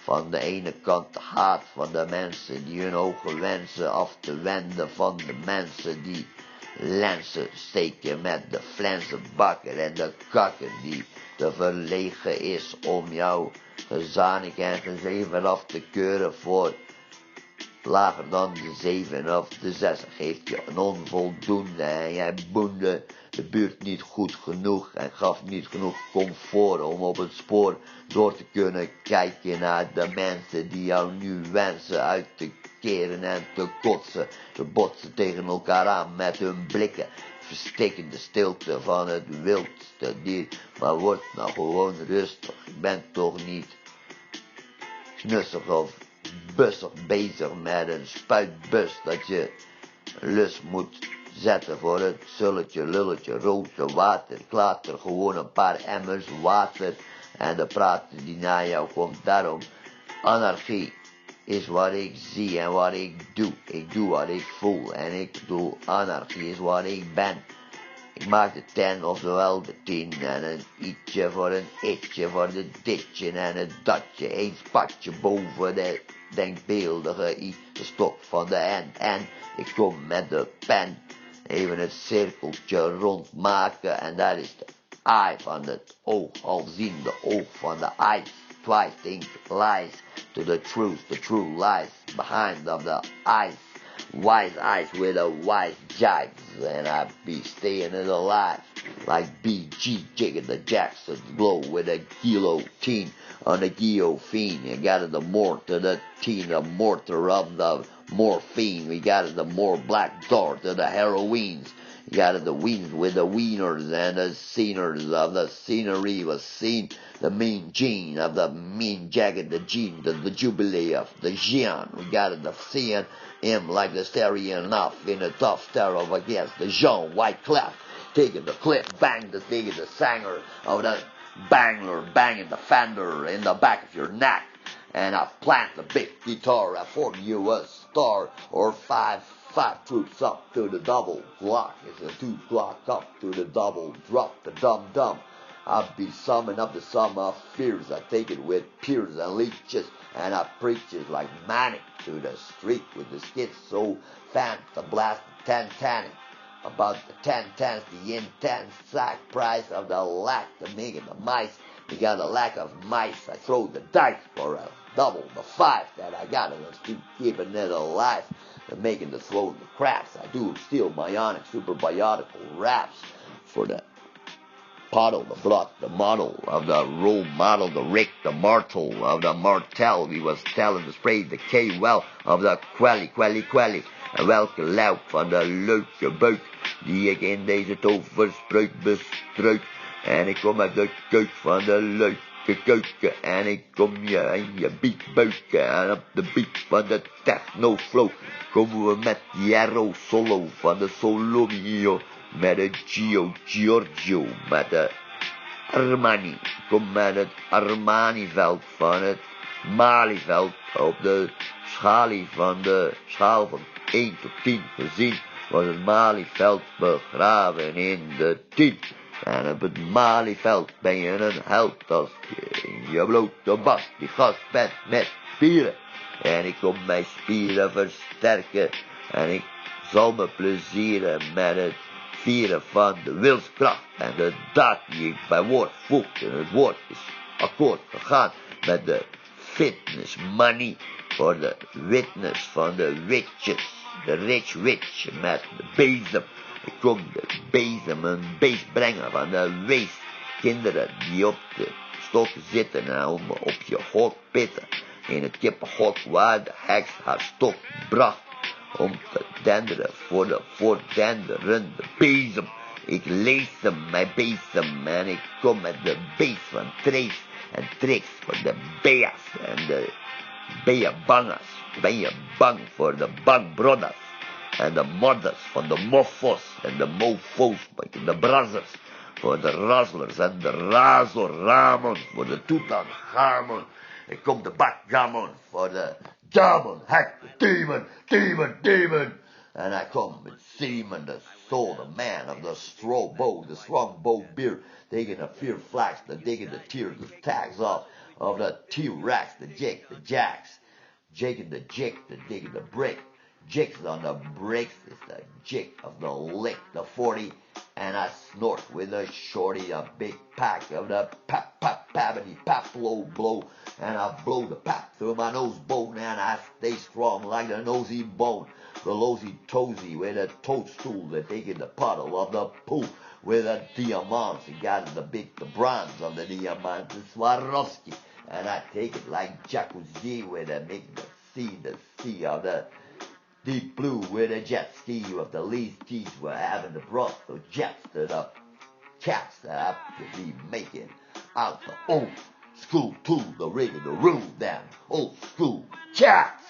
van de ene kant de haat van de mensen die hun hoge wensen af te wenden van de mensen die lenzen steken met de flensenbakker en de kakker die te verlegen is om jou Gezanik en gezeven af te keuren voor lager dan de 7 of de 6 geeft je een onvoldoende en jij boende de buurt niet goed genoeg en gaf niet genoeg comfort om op het spoor door te kunnen kijken naar de mensen die jou nu wensen uit te keren en te kotsen. Ze botsen tegen elkaar aan met hun blikken, verstikken de stilte van het wildste dier. Maar word nou gewoon rustig, ik ben toch niet knussig of bussig bezig met een spuitbus dat je lus moet zetten voor het zulletje, lulletje, roodje, water, klater, gewoon een paar emmers water en de praten die naar jou komt. Daarom, anarchie is wat ik zie en wat ik doe. Ik doe wat ik voel en ik bedoel, anarchie is wat ik ben. Ik maak de 10 oftewel de 10 en een ietsje voor een itje voor de ditje en het datje. Eén spatje boven de denkbeeldige i, de stok van de N. En ik kom met de pen even het cirkeltje rondmaken en daar is de eye van het oog, alziende oog van de eyes. Twice think lies to the true lies behind of the eyes. Wise eyes with a wise jibes, and I be staying it alive like BG jigging the Jackson's glow with a guillotine on a guillotine. You got it the more to the teen, the mortar of the morphine. We got it the more black door to the heroines. You got it the weens with the wieners and the sceners of the scenery was seen. The mean gene of the mean jacket, the gene, the jubilee of the Gian. We got it the seeing him like the stereo enough in a tough stare of against the Jean White Clef. Taking the clip, bang the digging the sanger of the bangler, banging the fender in the back of your neck. And I plant the big guitar, I form you a star or five troops up to the double clock. It's a 2 o'clock up to the double drop, the dum-dum. I'll be summing up the sum of fears. I take it with peers and leeches, and I preach it like manic to the street with the skids so fan to blast the 10-10. About the 10-10s, the intense sack price of the lack, the making the mice. We got a lack of mice. I throw the dice for a double, the 5 that I got. And I'm keeping it alive. And making the throw the craps. I do steal bionic, superbiotical raps for the puddle, the block, the model of the role model, the Rick, the Martel of the Martel. We was telling the spray, the K-well of the quelly. En welke luik van de leuke buik die ik in deze toverspruit bestruik. En ik kom uit de keuk van de leuke keuken. En ik kom je in je biek buiken. En op de beat van de techno flow komen we met die aero solo van de Solomio. Met de Giorgio, met de Armani. Kom met het Armani-veld van het Mali-veld op de schalie van de schaal van 1 tot 10 gezien. Was het Malieveld begraven in de 10. En op het Malieveld ben je een held als je in je blote bak die gast bent met spieren. En ik kom mijn spieren versterken. En ik zal me plezieren met het vieren van de wilskracht. En de daad die ik bij woord voeg. En het woord is akkoord gegaan met de fitness money. Voor de witness van de witches. De rich witch met de bezem. Ik kom de bezem een beest brengen van de weeskinderen die op de stokken zitten en om op je hok pitten. In het kippenhok waar de heks haar stok bracht om te denderen voor de voortdenderende bezem. Ik lees hem, mijn bezem, en ik kom met de beest van trace en tricks voor de beas en de beabangas. Ben je bang voor de bangbrodders en de modders van de moffos en de mofo's, de brazzers voor de razzlers en de razorramon voor de toetanchamon. Ik kom de backgammon voor de jamon, hack the demon. And I come with seaman, the soul, the man of the straw bow, the strong bow beer, taking the fear flags, the digging the tears, the tags off of the T-Rex, the jig, the jacks, jigging the jig, the digging the brick, jigs on the bricks is the jig of the lick, the 40 And I snort with a shorty, a big pack of the pap, pap, pappity, pap, blow, blow. And I blow the pap through my nose bone, and I stay strong like the nosy bone. The losey toesy with a toadstool, they take in the puddle of the pool. With a diamond, he got the bronze of the diamond, the Swarovski. And I take it like jacuzzi with a make the sea of the deep blue with a jet ski of the least teeth were having the broth of jets that up cats that I have to be making out the old school tool, the rig and the rule, them old school cats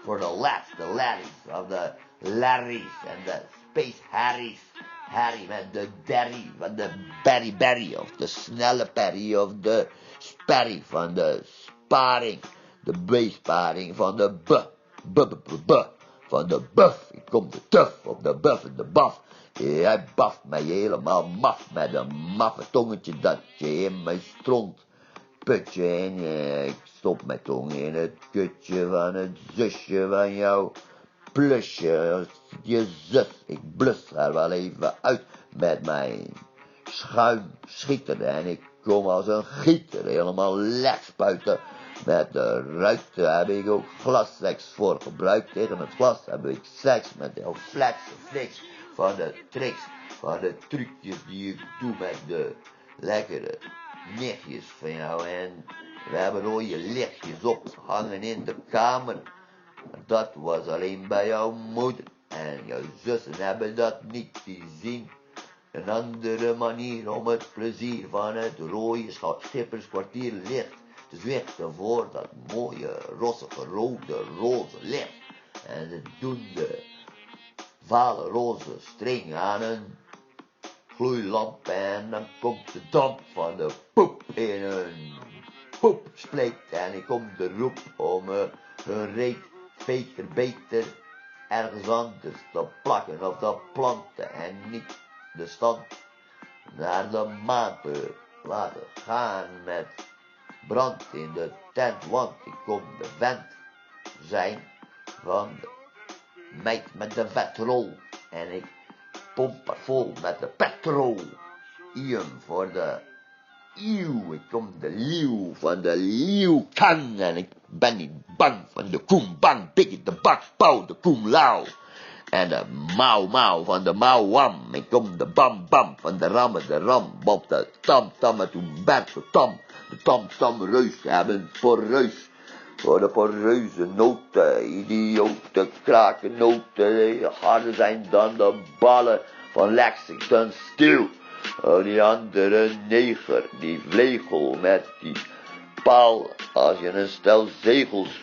for the laddies of the Larrys and the Space Harrys, Harry and the Derry and the Berry of the Snelleperry of the Sperry van de Sparing, de B-sparing van de van de buff. Ik kom de tuf op de buff en de buff. Hij baft mij helemaal maf met een maffe tongetje dat je in mijn stront putje. En ik stop mijn tong in het kutje van het zusje van jou. Plusje, je zus. Ik blus haar wel even uit met mijn schuimschieter. En ik kom als een gieter helemaal lek spuiten. Met de ruiten heb ik ook glasseks voor gebruikt. Tegen het glas heb ik seks met heel fliks van de tricks. Van de trucjes die ik doe met de lekkere nichtjes van jou. En we hebben rode lichtjes opgehangen in de kamer. Maar dat was alleen bij jouw moeder. En jouw zussen hebben dat niet gezien. Een andere manier om het plezier van het rode schipperskwartier licht te zwichten voor dat mooie, rossige, roze licht. En ze doen de vale roze string aan een gloeilamp en dan komt de damp van de poep in een poepspleet. En ik kom de roep om hun reet beter ergens anders te plakken of te planten en niet de stand naar de maan te laten gaan met brand in de tent, want ik kom de vent zijn van de meid met de vetrol en ik pomp er vol met de petrol. Ian voor de eeuw, ik kom de leeuw van de leeuwkan en ik ben niet bang van de koembang, pikkie de bakpauw, de koemlauw. En de mauw van de mauwam, ik kom de bam van de ram, op de tam, toen werd de tam reus, hebben voor reus. Voor de porreuze noten, idiote krakennoten, harder zijn dan de ballen van Lexington Steel. Oh, die andere neger, die vlegel met die paal, als je een stel zegels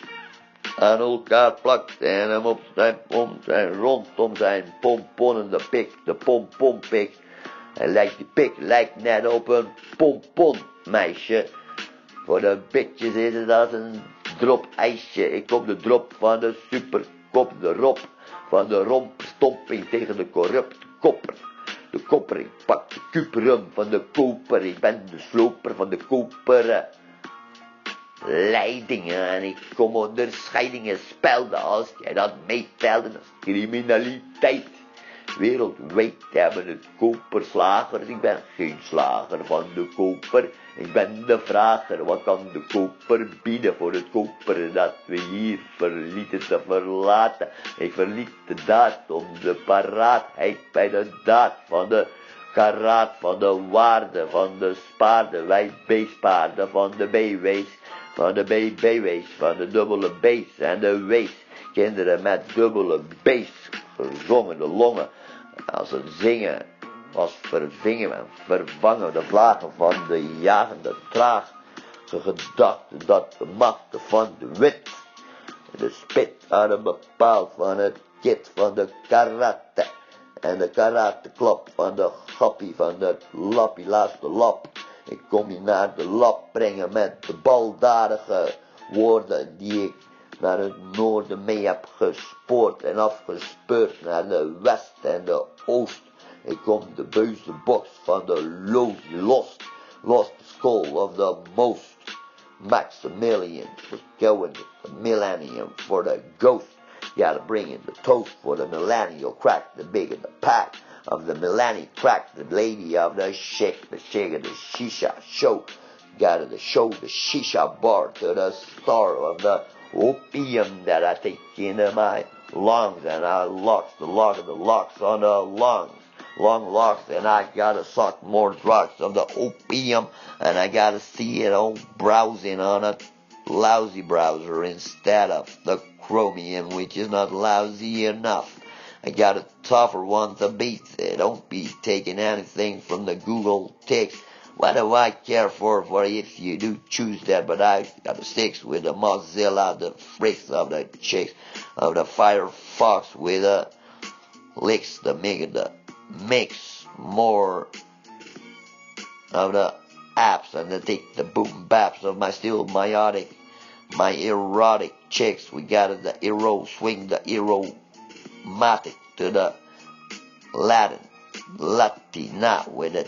aan elkaar plakt en hem op zijn pomp en rondom zijn pomponnende pik, de pompompik. En lijkt die pik, lijkt net op een pompon, meisje. Voor de bitches is het als een drop ijsje. Ik kom de drop van de superkop, de rob van de rompstomping tegen de corrupte kopper. De kopper, ik pak de kuperum van de koper. Ik ben de sloper van de koperen leidingen. En ik kom onder scheidingen spelden. Als jij dat meetelde, dat is criminaliteit. Wereldwijd hebben het koperslagers. Ik ben geen slager van de koper. Ik ben de vrager. Wat kan de koper bieden voor het koper dat we hier verlieten te verlaten? Ik verliet de daad om de paraatheid bij de daad van de karaat, van de waarde, van de spaarde, wij beestpaarden, van de BW's, van de BBW's, van de dubbele B's en de W's. Kinderen met dubbele B's, gezongen de longen, als ze zingen, was vervingen en vervangen de vlagen van de jagende traag. Ze gedachten dat de machten van de wit, de spit hadden bepaald van het kit van de karate. En de karateklap van de gappie van het lappie, laatste lap. Ik kom je naar de lap brengen met de baldadige woorden die ik naar het noorden mee heb gespoord en afgespeurd naar de west en de oost. Ik kom de beuze box van de lost the skull of the most Maximilian was going the millennium for the ghost. Gotta bring in the toast for the millennial crack, the big in the pack. of the Milani track, the lady of the shake of the shisha show. Got to show the shisha bar to the star of the opium that I take into my lungs, and I locks the lock of the locks on the lungs. Long locks, and I gotta suck more drugs of the opium, and I gotta see it all browsing on a lousy browser instead of the Chromium, which is not lousy enough. I got a tougher one to beat. Don't be taking anything from the Google text. What do I care for if you do choose that? But I gotta stick with the Mozilla, the freaks of the chicks, of the Firefox with the licks, the mix more of the apps, and they take the boom baps of my still myotic, my erotic chicks. We got the hero swing, the eromatic to the Latin, Latina with the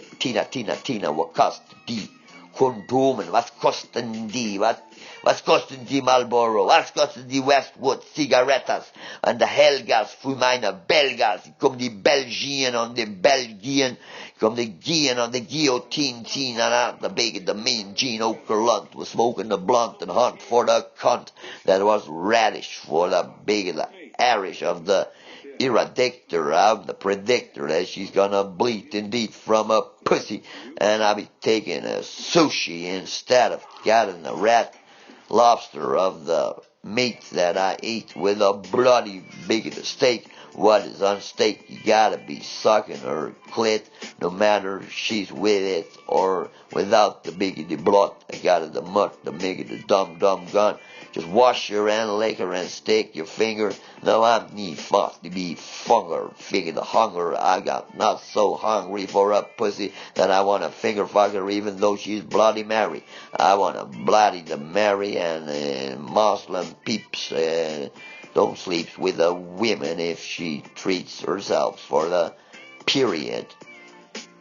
Tina, what cost die Kondomen, was kosten die, was kosten die Marlboro, was kosten die Westwood Zigarettas, und die Helgas für meine Belgas, kommen die Belgien und die Belgien, kommen die Gien und die Guillotine, and the mean Gene Okerlund was smoking the blunt and hunt for the cunt that was radish for the big, the Irish of the eradictor, I'm the predictor that she's gonna bleed indeed from a pussy, and I'll be taking a sushi instead of getting a red lobster of the meat that I eat with a bloody big steak. What is on stake? You gotta be sucking her clit, no matter she's with it or without the biggity blood. I got the mutt, the biggity dumb gun. Just wash your hand, lick her, and stick your finger. No, I'm need fuck to be funger. Figure the hunger I got. Not so hungry for a pussy that I want to finger fuck her even though she's Bloody Mary. I want to bloody the Mary, and Muslim peeps don't sleep with the women if she treats herself for the period.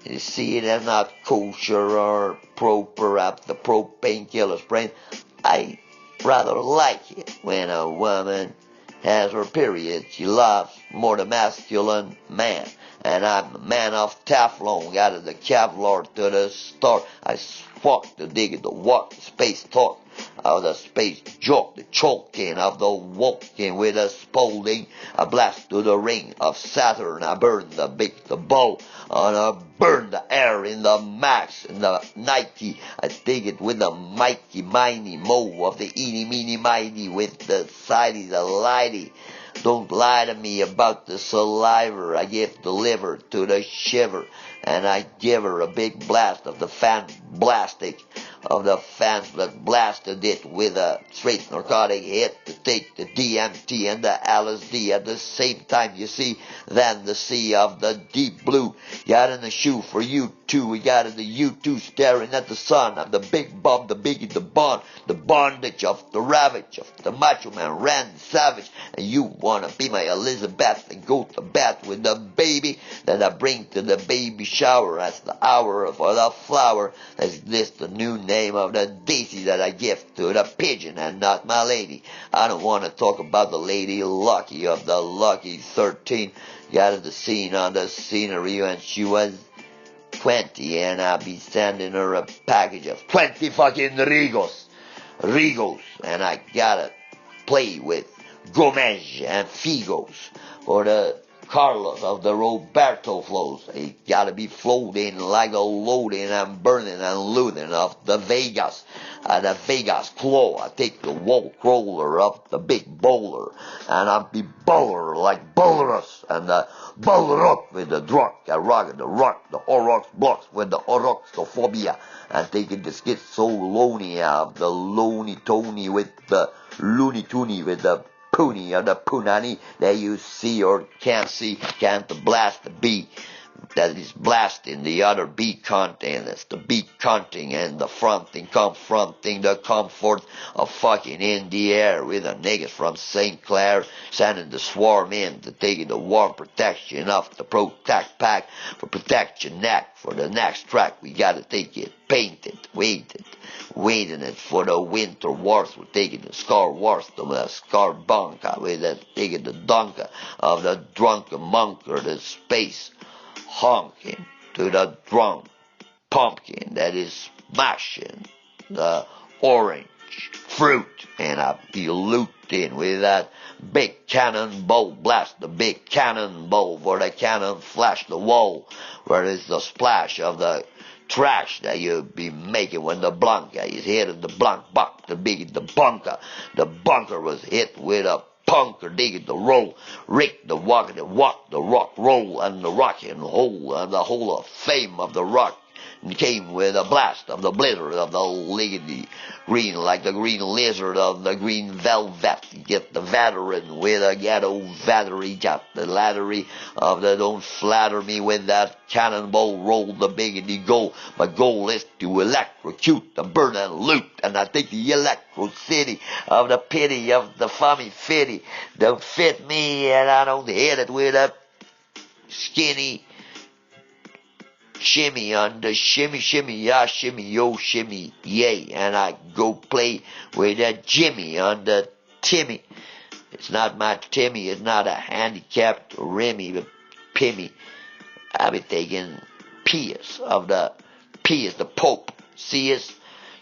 You see, it is not kosher or proper up the propane killer sprain. I rather like it when a woman has her period. She loves more the masculine man. And I'm a man of Teflon, got the Kevlar to the start. I fuck the dig, the walk, the space talk, of the space joke, the choking of the walking with a Spalding. I blast to the ring of Saturn. I burn the bow, and I burn the air in the max, in the Nike. I dig it with the Mikey, Miney, Mo of the eeny, meeny, mighty, with the sidey, the lighty. Don't lie to me about the saliva I give the liver to the shiver, and I give her a big blast of the fan blastic of the fans that blasted it with a straight narcotic hit to take the DMT and the LSD at the same time, you see, then the sea of the deep blue. Got in the shoe for you two, we got in the U2 staring at the sun of the big bum, the biggie, the bond, the bondage of the ravage of the macho man, Randy Savage, and you wanna be my Elizabeth and go to bed with the baby that I bring to the baby shower as the hour for the flower. Is this the new name of the daisy that I give to the pigeon and not my lady? I don't want to talk about the lady Lucky of the Lucky 13. Got the scene on the scenery when she was 20, and I'll be sending her a package of 20 fucking Rigos, and I gotta play with Gomez and Figos for the Carlos of the Roberto flows. They gotta be floating like a loading and burning and looting of the Vegas. The Vegas claw. I take the wall crawler up the big bowler, and I be bowler like bowlers, and the bowler up with the drug. I rock the rock, the Orox blocks with the Oroxophobia, and taking the schizolonia of the Looney Tony with the Looney Toony with the Poonie or the Punani that you see or can't see, can't blast the beat that is blasting the other beat content. It's the beat counting and the fronting, confronting the comfort of fucking in the air with the niggas from St. Clair, sending the swarm in to take the warm protection of the Protect Pack for protection neck. For the next track, we gotta take it painted, waiting it for the winter wars. We're taking the Scar Wars to the Scar Bunker, with it taking the dunker of the drunken monker, the space honking to the drum pumpkin that is smashing the orange fruit, and I be looting with that big cannonball blast, the big cannonball for the cannon flash the wall, where is the splash of the trash that you be making when the bunker is hit in the buck, the bunker was hit with a punker digging the roll, Rick the walk, the rock roll, and the rock and hole, and the hole of fame of the rock came with a blast of the blizzard of the liggity green, like the green lizard of the green velvet. Get the veteran with a ghetto battery, got the lattery of the don't flatter me with that cannonball roll, the biggity goal. My goal is to electrocute the burn and loot, and I think the electro city of the pity of the funny fitty don't fit me, and I don't hit it with a skinny shimmy on the shimmy, ya, shimmy, yo, shimmy, yay. And I go play with that Jimmy on the Timmy. It's not my Timmy, it's not a handicapped Remy, but Pimmy. I be taking Pius of the Pius, the Pope. See us?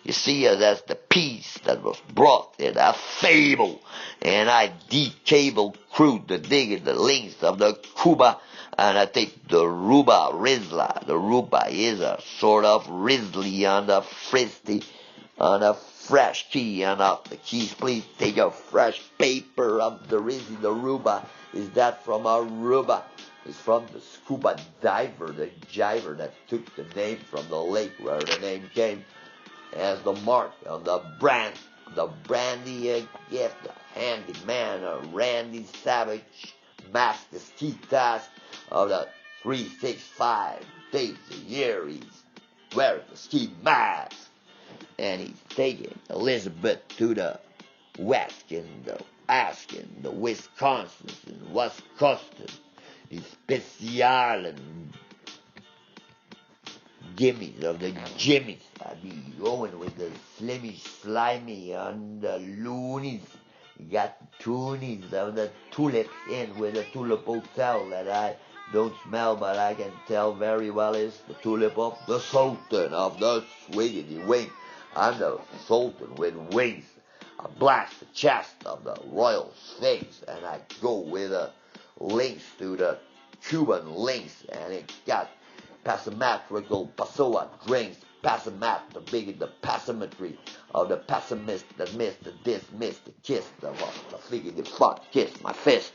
You see us as the peace that was brought in a fable. And I decable crude the digging the links of the Cuba. And I take the Ruba Rizla. The Ruba is a sort of Risley on the fristy, on a fresh key, and up the keys. Please take a fresh paper of the Rizzy. The Ruba, is that from Aruba? It's from the scuba diver, the jiver that took the name from the lake where the name came. As the mark on the brandy gift, the handyman, a Randy Savage, master ski task of the 365 days a year. He's wearing the ski mask, and he's taking Elizabeth to the west, asking the Wisconsin and Wisconsin, the special and gimmies of the jimmies. I be going with the slimmy slimy on the loonies. You got the toonies of the tulips in with the tulip hotel that I don't smell, but I can tell very well is the tulip of the sultan of the swiggity wing. I'm the sultan with wings. I blast the chest of the royal sphinx, and I go with the links to the Cuban links, and it got pessimetrical Passoa drinks, pessimat, the big the pessimetry of the pessimist that missed the dismissed, the kiss the figure the fuck, kiss my fist,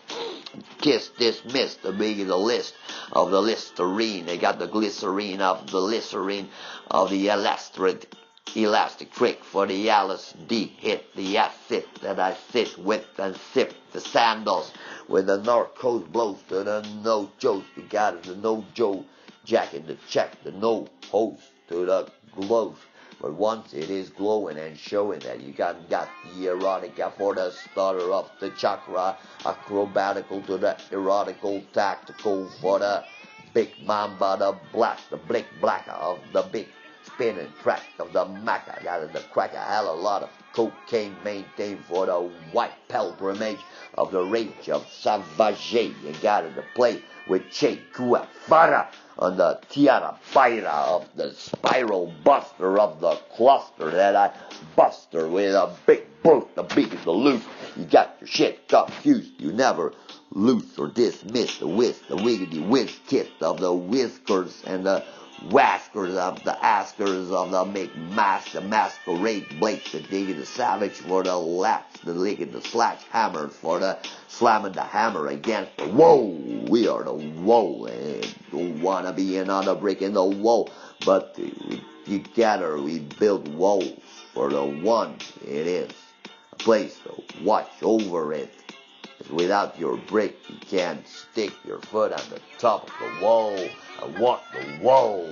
kiss dismiss, the big the list of the Listerine. They got the glycerine of the Listerine of the elastic trick for the LSD hit, the acid that I sit with and sip the sandals with the narcos blows to the no jokes. You got it, the no Joe jacket, the check, the no hose to the glows. But once it is glowing and showing that you got the erotica for the starter of the chakra, acrobatical to the erotical, tactical for the big mamba, the blick blacker of the big spinning track of the maca. Got the crack a hell a lot of cocaine maintained for the white pilgrimage of the rage of Savage. You got to play with Che Guevara on the Tiara Baira of the spiral buster of the cluster that I buster with a big boot, the big as the loose. You got your shit confused. You never loose or dismiss the whisk, the wiggity whisk kit of the whiskers and the waskers of the askers of the make mask, the masquerade blade, the digging the savage for the laps, the licking the slash hammer for the slamming the hammer against the wall. We are the wall, and don't wanna be another brick in the wall, but together we build walls for the one it is, a place to watch over it. Without your brick, you can't stick your foot on the top of the wall. I want the wall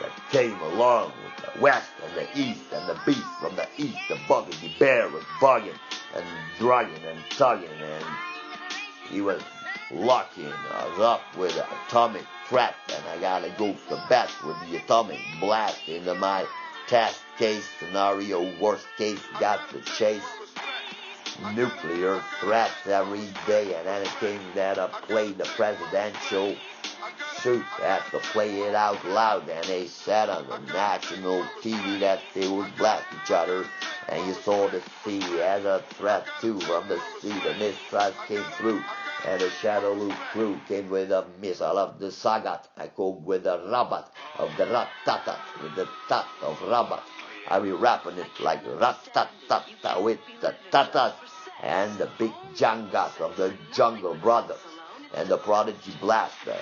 that came along with the west and the east, and the beast from the east, the buggedy bear was bugging and drugging and tugging, and he was locking us up with an atomic trap, and I gotta go to bed with the atomic blast into my test case scenario. Worst case, got to chase nuclear threats every day, and then it came that I played the presidential suit had to play it out loud, and they said on the national TV that they would blast each other, and you saw the sea as a threat too. From the sea the missiles came through, and the shadow loop crew came with a missile of the Sagat. I come with the Rabat of the Rat-Tatat, with the Tat of Rabat. I be rapping it like rat-tat-tat-tat with the tatas and the big jangas of the Jungle Brothers and the Prodigy Blaster.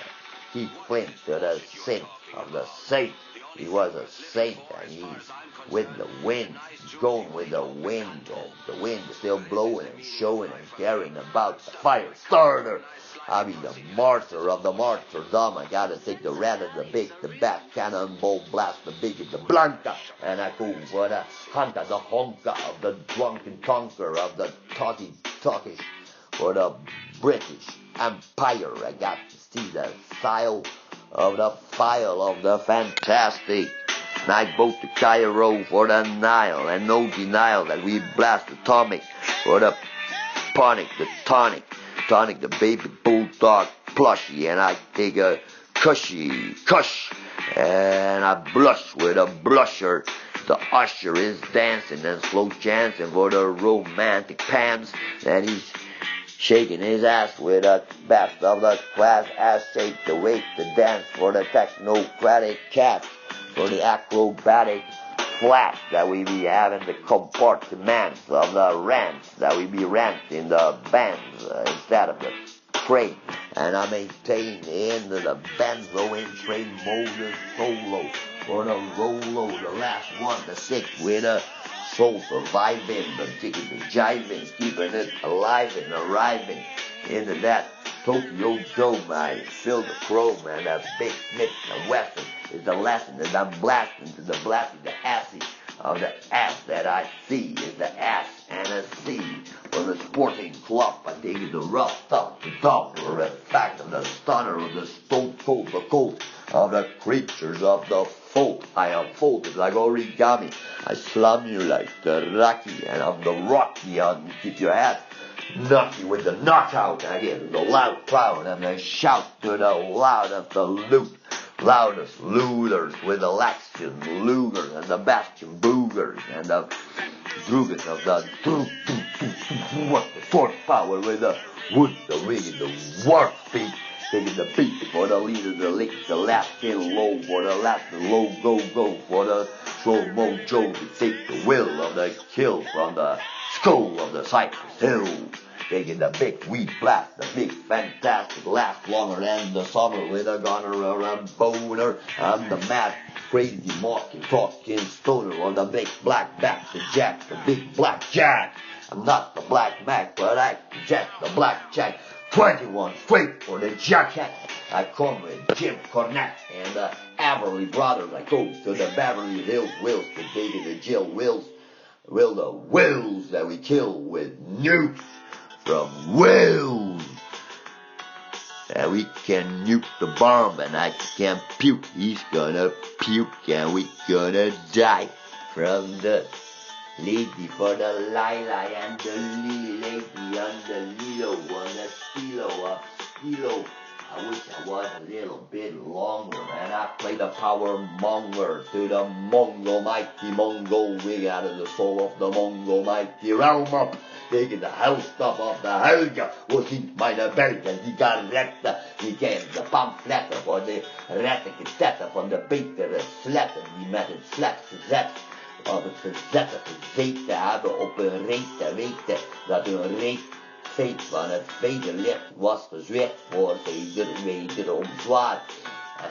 He flint to the sin of the saint. He was a saint, and he's with the wind. He's going with the wind, and the wind is still blowing and showing and carrying about the fire starter. I be the martyr of the martyrdom. I gotta take the red and the big, the bat cannonball blast, the big and the blanca, and I go for the hunka, the honka of the drunken conqueror of the talkish for the British Empire. I got to see the style of the file of the fantastic. And I boat to Cairo for the Nile, and no denial that we blast atomic for the ponic, the tonic, the baby bulldog plushie, and I take a cushy, and I blush with a blusher. The usher is dancing and slow chancing for the romantic pants, and he's shaking his ass with a best of the class ass shake, the wake, the dance for the technocratic cats, for the acrobatic flash that we be having, the compartments of the rants that we be renting the bands instead of the train. And I maintain in the benzo in train motor solo for the Rolo, the last one, the sixth with a soul surviving, the kicking, the jiving, keeping it alive and arriving into that Tokyo Dome. I feel the chrome, and that big Smith, the Western is the lesson that I'm blasting to the blasting, the assy of the ass that I see is the ass and a C for the sporting club. I think it's the rough stuff, the doctor, the fact of the stunner of the stone cold, the cold of the creatures of the fold. I unfold it like origami. I slam you like the Rocky, and I'm the Rocky on keep your head nutty with the knockout. I get the loud crowd, and I shout to the loudest the loudest looters with the Laxian Lugers and the Bastion Boogers and the Drugans of the what the sword power with the wood, the ring, and the war feet. Taking the beat for the leader, the lick, the last kill low, for the last low go, for the slow mojo to take the will of the kill from the skull of the Cypress Hill. Taking the big wheat blast, the big fantastic last longer than the summer with a gunner or a boner. I'm the mad, crazy, mocking, talking stoner on the big black back, the jack, the big black jack. I'm not the black Mac, but I jack the black jack. 21 straight for the jacket. I come with Jim Cornette and the Everly Brothers. I go to the Beverly Hills Wills to take the Jill Wills. Will the Wills that we kill with nukes from Wills. And we can nuke the bomb, and I can puke. He's gonna puke, and we gonna die from the lady for the Lila and the Lily lady on the Lilo on the Stilo. I wish I was a little bit longer, and I play the power monger to the Mongol mighty Mongol. We got the soul of the Mongol mighty realm up. Taking the hell stuff of the Helga was in meine Belgen, die Garette, die gaven de pamfletten voor de rettige tetten van de betere sletten, die met het slet gezet, of het gezette gezeten hebben op een reet te weten, dat hun reet feit van het vederlicht was gezwicht voor ze wederom zwaar.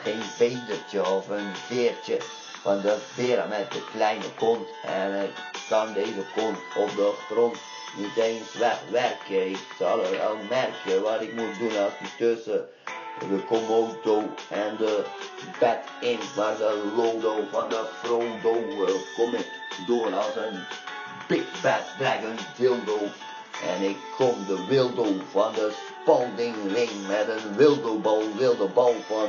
Geen vedertje of een veertje van de veren met de kleine kont, en ik kan deze kont op de grond niet eens wegwerken. Ik zal er al merken wat ik moet doen als die tussen de Komodo en de bed in, waar de lodo van de Frodo kom ik door als een big bad dragon dildo. En ik kom de wildo van de Spalding ring met een wilde bal van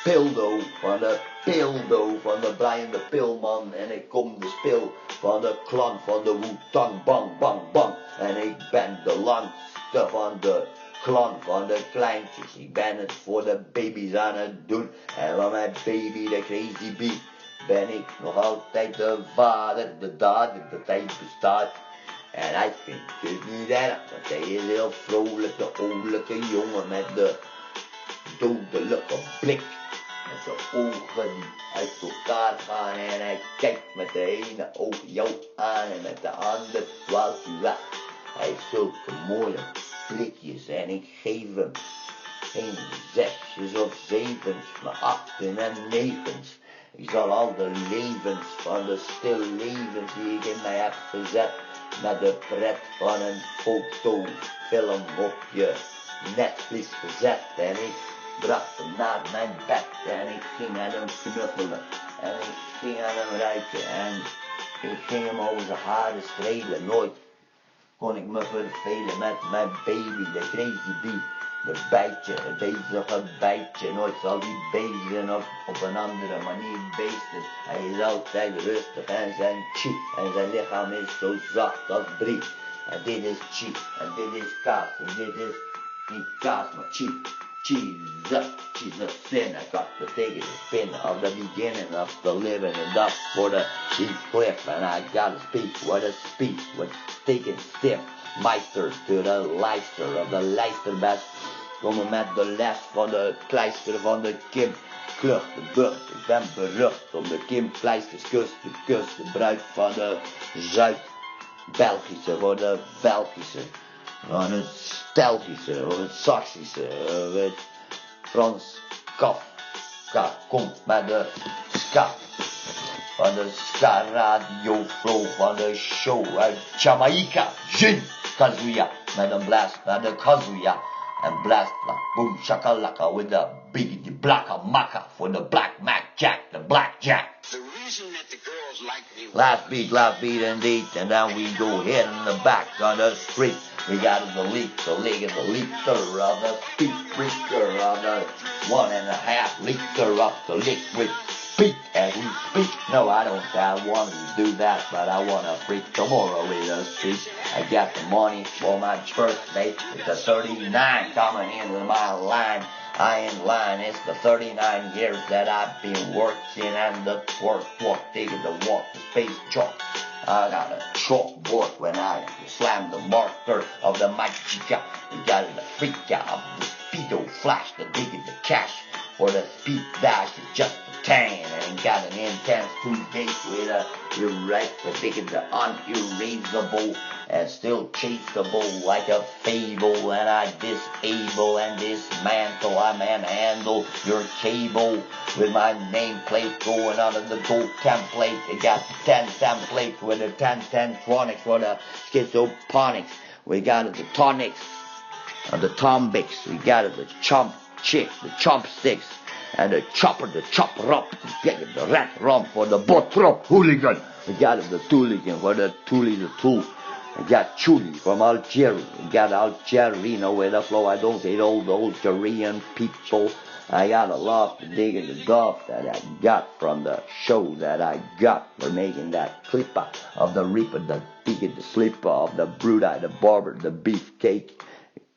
Pildo, van de Pildo, van de Brian de Pilman. En ik kom de spil van de klank van de Wu-Tang, bang, bang, bang. En ik ben de langste van de klant van de kleintjes. Ik ben het voor de baby's aan het doen. En van mijn baby, de crazy bee, ben ik nog altijd de vader, de dader, de tijd bestaat. En hij vindt het niet erg, want hij is heel vrolijk, de oudelijke jongen met de dodelijke blik. Met zijn ogen die uit elkaar gaan en hij kijkt met de ene oog jou aan en met de andere dwaalt hij weg. Hij heeft zulke mooie blikjes en ik geef hem geen 6's of 7's, maar 8's en 9's. Ik zal al de levens van de stille levens die ik in mij heb gezet met de pret van een fotofilm op je Netflix gezet. En ik bracht hem naar mijn bed en ik ging aan hem knuffelen en ik ging aan hem ruiken en ik ging hem over zijn haren strelen. Nooit kon ik me vervelen met mijn baby, de crazy bee. De bijtje, het bezige bijtje, nooit zal die beesten of op een andere manier beesten. Hij is altijd rustig en zijn chi en zijn lichaam is zo zacht als brie. En dit is chi en dit is kaas en dit is niet kaas maar chi. She's a sinner, got to take it to spin of the beginning of the living and up for the cheap cliff. And I gotta speak, what a speech, what's taking stiff. Meister to the lijster of the lijsterbest. Komen met de les van de kleister van de Kim. Klucht, de bucht, ik ben berucht om de Kim Kleisterskus, de kus, de bruid van de Zuid-Belgische, voor de Belgische. Van het Stelgische, of het Saksische, of het Frans Kafka komt met de ska. Van de ska radio flow, van de show uit Jamaica. Jin Kazuya, met een blast naar de Kazuya. And blast like boom shakalaka with the big blacka maka for the black Mac Jack, the blackjack. The reason that the girls like me. Last beat indeed, and then we go hit in the back on the street. We got the leak and the liter of the speed freaker of the 1.5 liter of the liquid speak as we speak. No, I want to do that, but I want to freak tomorrow with the street. I got the money for my birthday. It's the 39 coming into my line. I in line, it's the 39 years that I've been working and the work, taking the walk, the space chalk. I got a chalkboard when I slam the marker of the magica. We got the freak out of the speedo flash, the digging the cash. For the speed dash is just a tan and got an intense 2 days with a taking the unerasable and still chaseable like a fable. And I disable and dismantle, I manhandle your cable with my nameplate going under the gold template. It got 10 templates with the 10 tronics for the schizoponics. We got the tonics, the tombics. We got the chomp chick, the chopsticks, and the chopper up, the rat rump for the botrop hooligan. We got the tooligan for the toolie, the tool. We got Chuli from Algeria. We got Algerino with the flow. I don't hate all the Algerian people. I got a lot to dig in the golf that I got from the show that I got for making that clipper of the reaper, the digger, the slipper of the brute eye, the barber, the beefcake.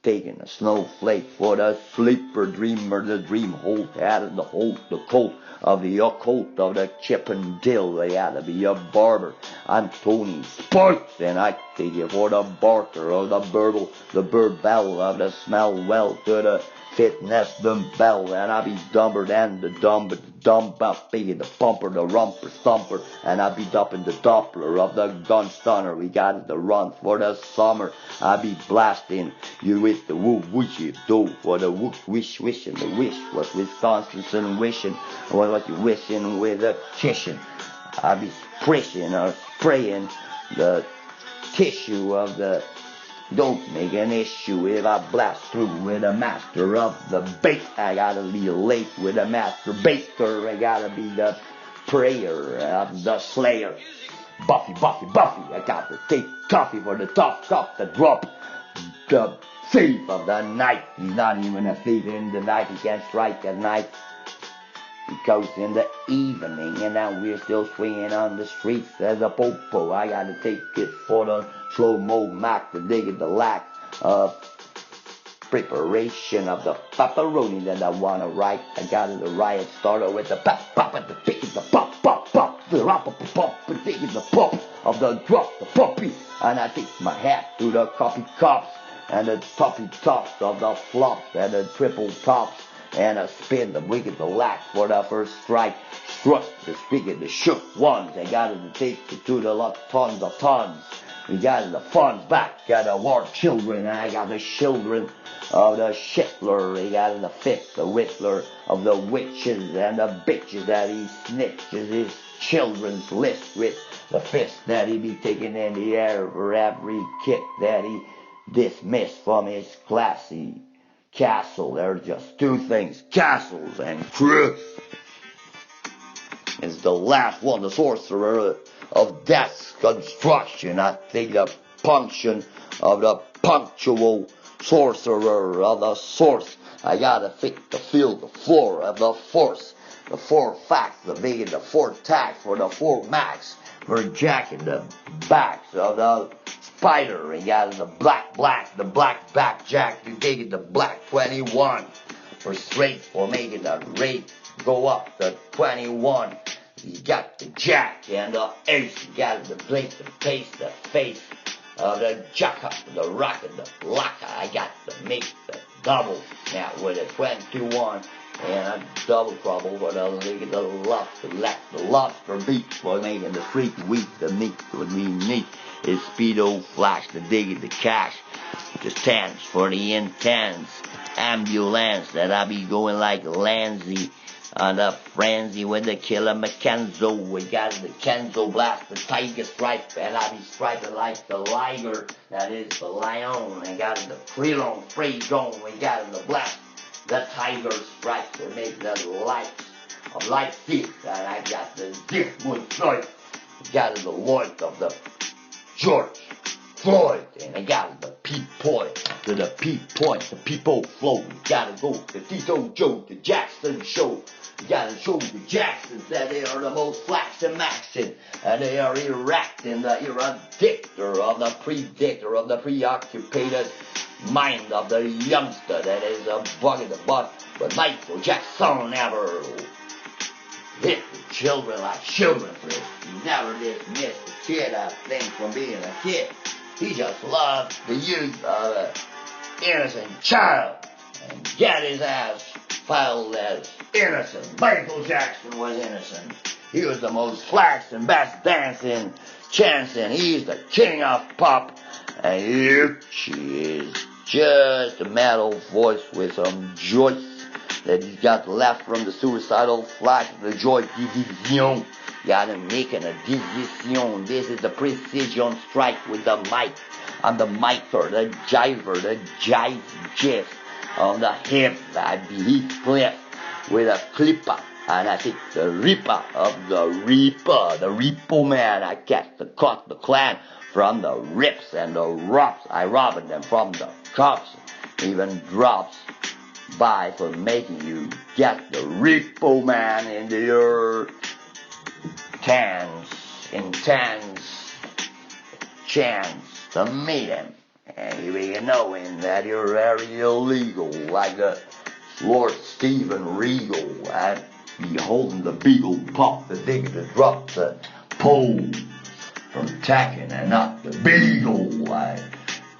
Taking a snowflake for the sleeper dreamer, the dream hold out of the hold, the colt of the occult of the Chippendale. They had to be a barber. I'm Tony Spikes, and I take it for the barker of the burble, the burbell of the smell well to the fitness dumbbell, and I be dumber than the dumb up biggie, the pumper, the rumper, stumper, and I be dumping the Doppler of the gun stunner. We got the run for the summer. I be blasting you with the woo whooshy do for the whoop wish wishing. The wish was Wisconsin wishing. What you wishing with a kitchen? I be spraying or spraying the tissue of the. Don't make an issue if I blast through with a master of the bait. I gotta be late with a master baker. I gotta be the prayer of the slayer. Buffy. I got to take coffee for the tough cup to drop. The thief of the night. He's not even a thief in the night. He can't strike at night. He goes in the evening, and now we're still swinging on the streets as a popo. I gotta take it for the slow-mo Mac to dig at the lack of preparation of the pepperoni that I wanna write. I got the riot starter with the pop, pop, and the pick, the pop, pop, pop, the rap, pop, pop, and taking the pop of the drop, the puppy, and I take my hat to the coffee cups and the toppy tops of the flops and the triple tops, and I spin the wicked the lack for the first strike. Struck the spigot, the shook ones. I got to take it to the lot tons of tons. We got the funds back, got the war children, and I got the children of the Schittler. We got the fifth, the Riddler of the witches and the bitches that he snitches his children's list with the fist that he be taking in the air for every kick that he dismissed from his classy castle. There's just two things, castles and crooks. It's the last one, the sorcerer of death's construction. I take the punction of the punctual sorcerer of the source. I gotta feel the floor of the force. The four facts, the big and the four tax for the four max. For jacking the backs of the spider. And got the black, the black back jack. You take it the black 21. For straight, for making the rate go up the 21. You got the jack and the ace. You got the blink, the pace, the face of the jacka, the rocket, the locka. I got the make, the double. Now with a 21 and a double trouble for the leg, the lobster beat for making the freak weak, the meat would be neat. It's speedo flash, the dig, the cash, the stands for the intense ambulance that I be going like Lanzy. On the frenzy with the killer Mackenzo. We got the Kenzo blast, the tiger stripe, and I be striping like the liger, that is the lion. And got the Krelon free zone. We got the blast, the tiger stripe to make the lights of light stick. And I got the Dickwood stripe. Got the Lloyd of the George Floyd, and I got the peep point to the peep point, the people flow. You gotta go to Tito Joe, the Jackson show. You gotta show the Jacksons that they are the most flax and maxing, and they are erecting the eradictor of the predictor of the preoccupied mind of the youngster that is a bug in the butt. But Michael Jackson never hit the children like children for it. He never dismissed the kid, I think, from being a kid. He just loved the youth of an innocent child and get his ass filed as innocent. Michael Jackson was innocent. He was the most flax and best dancing, chancing. He's the king of pop. And Yucci is just a metal voice with some joy that he's got left from the suicidal flash of the joy division. Gotta make a decision. This is the precision strike with the mic. On the micer, the jiver, the jive jiff. On the hip, I beat clip with a clipper. And I take the ripper of the repo man. I catch the cut, the clan from the rips and the rops. I robbed them from the cops. Even drops by for making you get the repo man into your intense chance to meet him. And you knowing that you're very illegal, like the Lord Stephen Regal. I'd be holding the beagle pop, the digger, the drop, the pole from tacking and not the beagle. I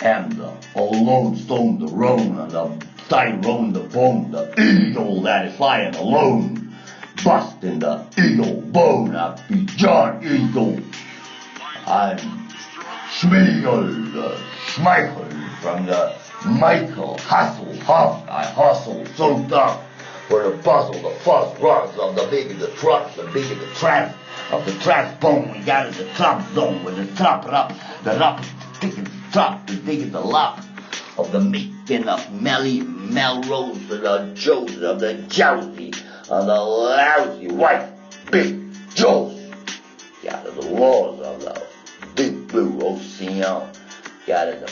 am the alone stone, the roan, and the tyrone, the bone, the eagle that is flying alone. Busting the eagle bone, I be John Eagle. I'm Schmiegel, the Schmeichel from the Michael Hustle Huff. I hustle so tough for the puzzle, the fuzz runs of the big of the trucks, the big of the trap of the trap bone. We got in the top zone with the top up, the up, picking top, the dig of the lop of the making of Melrose, the Joes of the Jousy. On the lousy white big Joes. Got the laws of the big blue ocean. Got the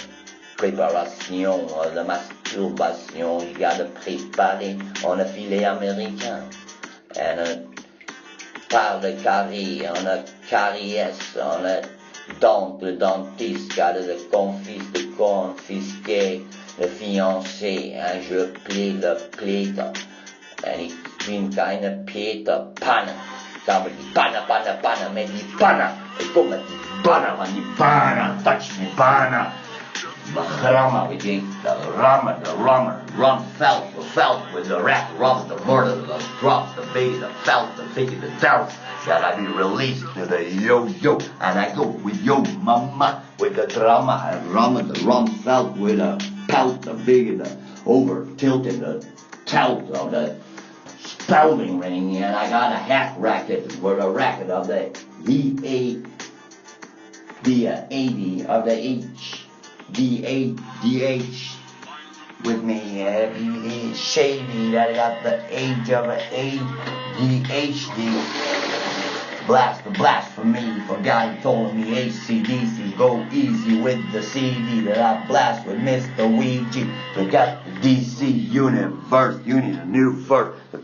préparation of the masturbation. You got to préparer on a filet américain. And a par de carré, on a caries, on a dent, le dentiste. Got the confisqué. de fiancé en je kleed Peter. En ik vind keine Peter pannen. Dan met die pannen met die pannen. Ik kom met die pannen van die pannen, touch me pannen. The grandma, we think the rum felt with the rat, rub, the murder, the drop, the baby, the felt, the figure, the doubt, that I be released to the yo-yo, and I go with yo mama, with the drama, and the rum felt with a pelt, the bigger, the over tilting, the tilt of the spelling ring, and I got a hat racket with a racket of the D-A, the 80 of the H. D-H with me, be shady, that I got the age of an A-D-H-D. Blast for me, for God told me AC/DC, go easy with the CD that I blast with Mr. Ouija. Forgot the DC universe, you need a new verse, the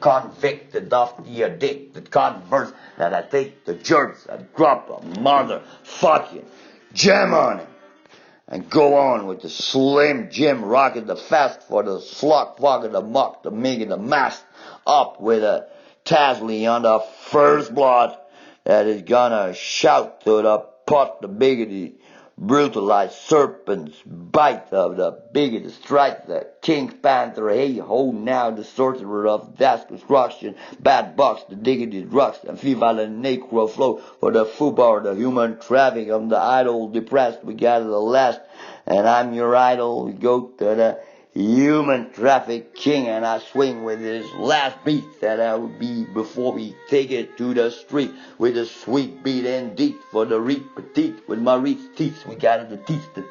convicted of the addicted converse, that I take the jerks and drop a motherfucking gem on it. And go on with the Slim Jim rocking the fast for the slot, fucking the muck, the mig, the mast, up with a Tasley on the first blood that is gonna shout to the pot, the biggity, brutalized serpent's bite of the biggity strike, the King Panther, hey ho now, the sorcerer of death destruction, bad box, the diggity drugs, and viva the necro flow for the football, the human traffic, I'm the idol depressed, we got the last, and I'm your idol, we go to the human traffic king, and I swing with this last beat that I would be before we take it to the street with a sweet beat indeed for the reap petite with my reach teeth. We got the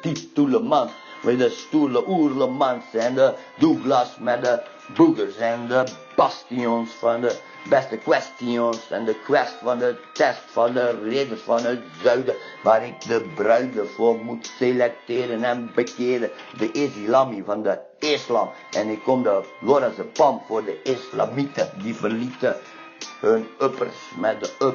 teeth to Le Mans with the stoel Le Mans and the Douglas met de boogers en de bastions van de beste questions en de quest van de test van de ridders van het zuiden, waar ik de bruiden voor moet selecteren en bekeren. De islamie van de islam en ik kom de Lorense Pam voor de islamieten die verlieten hun uppers met de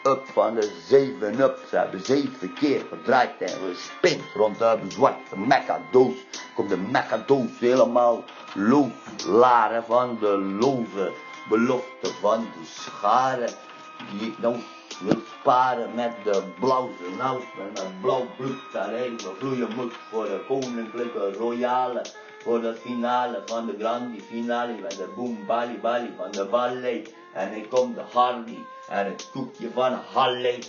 up van de 7-up. Ze hebben 7 keer gedraaid en gespind rond de zwarte mekkadoos. Komt de mekkadoos helemaal looslaren van de loze belofte van de scharen. Die ik nou wil sparen met de blauwse naus en het blauw bloed dat even vloeien moet voor de koninklijke royale. Voor de finale van de grande finale met de boom bali bali van de ballet. En ik kom de Harley en het koekje van Halle.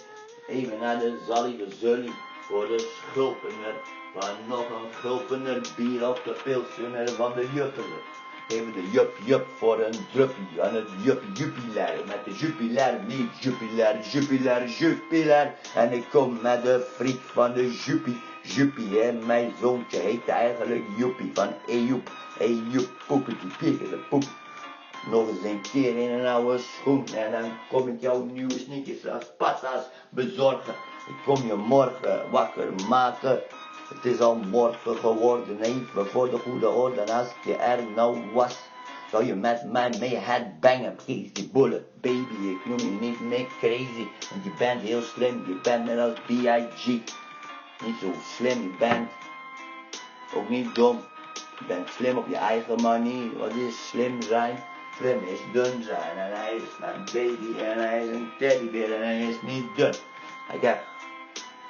Even naar de Zallie, de Zully voor de schulpener. Van nog een schulpener bier op de pilsener van de Juppeler. Even de jup voor een druppie aan het jupilair. Met de jupilair, niet jupilair. En ik kom met de friek van de Juppie en mijn zoontje heet eigenlijk Yuppie van Ejoep, poepetje, pieken de poep. Nog eens een keer in een oude schoen en dan kom ik jouw nieuwe sneakers als passa's bezorgen. Ik kom je morgen wakker maken. Het is al morgen geworden, even voor de goede orde. En als je er nou was, zou je met mij mee headbangen. Precies die bullet, baby, ik noem je niet meer crazy. Want je bent heel slim, je bent net als B.I.G. Niet zo slim, je bent ook niet dom. Je bent slim op je eigen manier. Wat is slim zijn? Slim is dun zijn. En hij is mijn baby en hij is een teddybeer en hij is niet dun. Ik heb,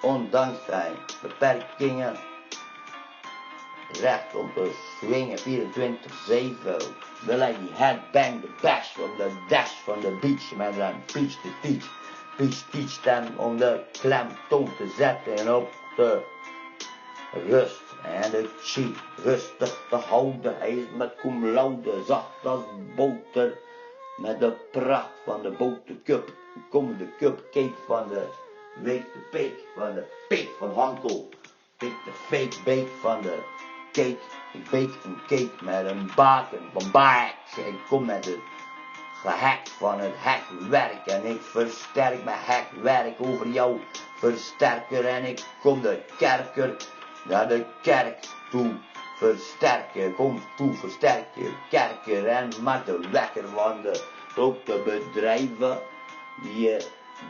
ondanks zijn beperkingen, recht om te swingen 24/7. Wil hij die headbang, de bash van de dash van de beach met zijn preach to teach. Preach teach hem om de klemtoon te zetten en op de rust en de chi rustig te houden. Hij is met cum laude, zacht als boter, met de pracht van de botercup. Kom de cupcake van de week de peek van de peek van Hankel. Pik de fake bake van de cake. Ik bake een cake met een baken van baaks. Ik kom met het gehek van het hekwerk en ik versterk mijn hekwerk over jouw versterker en ik kom de kerker naar de kerk toe versterken. Kom toe versterk je kerker en maak de wekker van de grote bedrijven die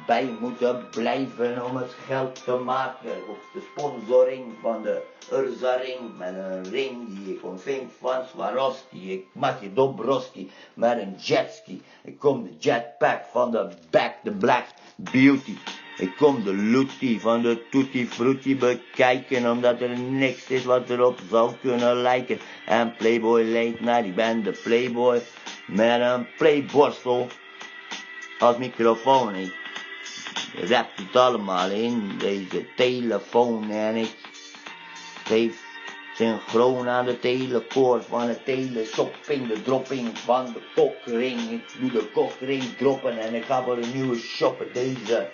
bij moeten blijven om het geld te maken. Of de sponsoring van de Urza ring met een ring die ik ontving van Swarovski. Ik maak je Dobroski met een jetski. Ik kom de jetpack van de Back the Black Beauty. Ik kom de Lutti van de Tutti Frutti bekijken, omdat er niks is wat erop zou kunnen lijken. En Playboy late night, ik ben de Playboy met een playborstel als microfoon. Ik rap het allemaal in deze telefoon en ik geef synchroon aan de telekoord van het teleshopping, de dropping van de kokring. Ik doe de kokring droppen en ik ga voor een nieuwe shoppen. Deze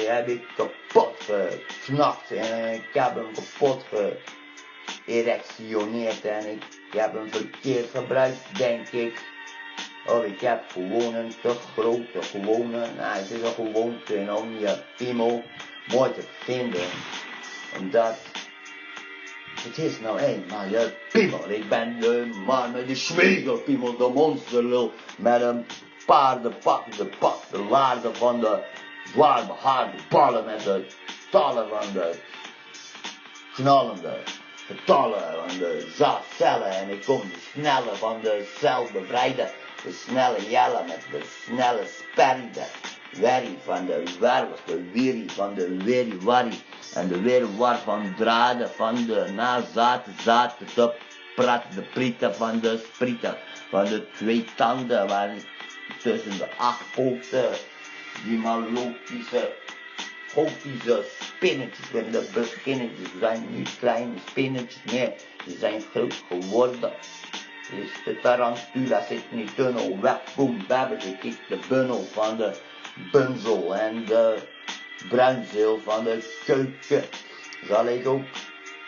heb ik kapot geknakt en ik heb hem kapot geërectioneerd en ik heb hem verkeerd gebruikt, denk ik. Of ik heb gewoon een te grote gewone, het is een gewoonte om je piemel mooi te vinden. Omdat het is nou eenmaal je piemel. Ik ben de man met de schmegelpiemel, de monsterlul. Met een paardenpak, de waarde van de zwaar behaarde ballen met de tallen van de knallende getallen van de zaadcellen. En ik kom de snelle van de zelfbevrijde, de snelle jelle met de snelle sperry, de werry van de wervels, de wiri van de wiri-warry. En de weerwar van draden van de nazaten, de prat, de prieten van de sprieten. Van de twee tanden waar tussen de 8 poten die malotische, gotische spinnetjes. En de beginnetjes zijn niet kleine spinnetjes meer, ze zijn groot geworden. Is de tarantula zit niet tunnel, weg, boem, babber, ik de bunnel van de bunzel en de bruinzeel van de keuken. Zal ik ook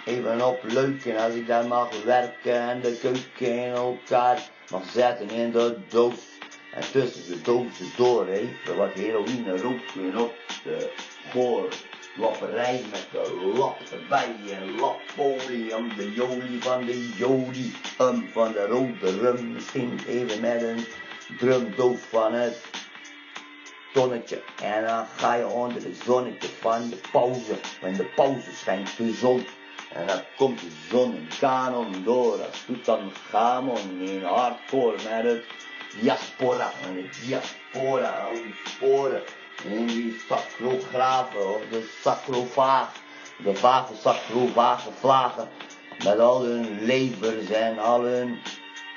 even opleuken als ik daar mag werken en de keuken in elkaar mag zetten in de doos. En tussen de dozen door even wat heroïne roken op de voorlopperij met de lap erbij en lapfolie om de jolie van de jolie. Van de rode rum, misschien even met een drumdoos van het tonnetje. En dan ga je onder het zonnetje van de pauze. Want de pauze schijnt de zon. En dan komt de zon in kanon door. Als Tutankhamon in hardcore met het diaspora. En de diaspora, al die sporen. In die sacrografen of de sacrovaag. De vage sacrovage vlagen. Met al hun levers en al hun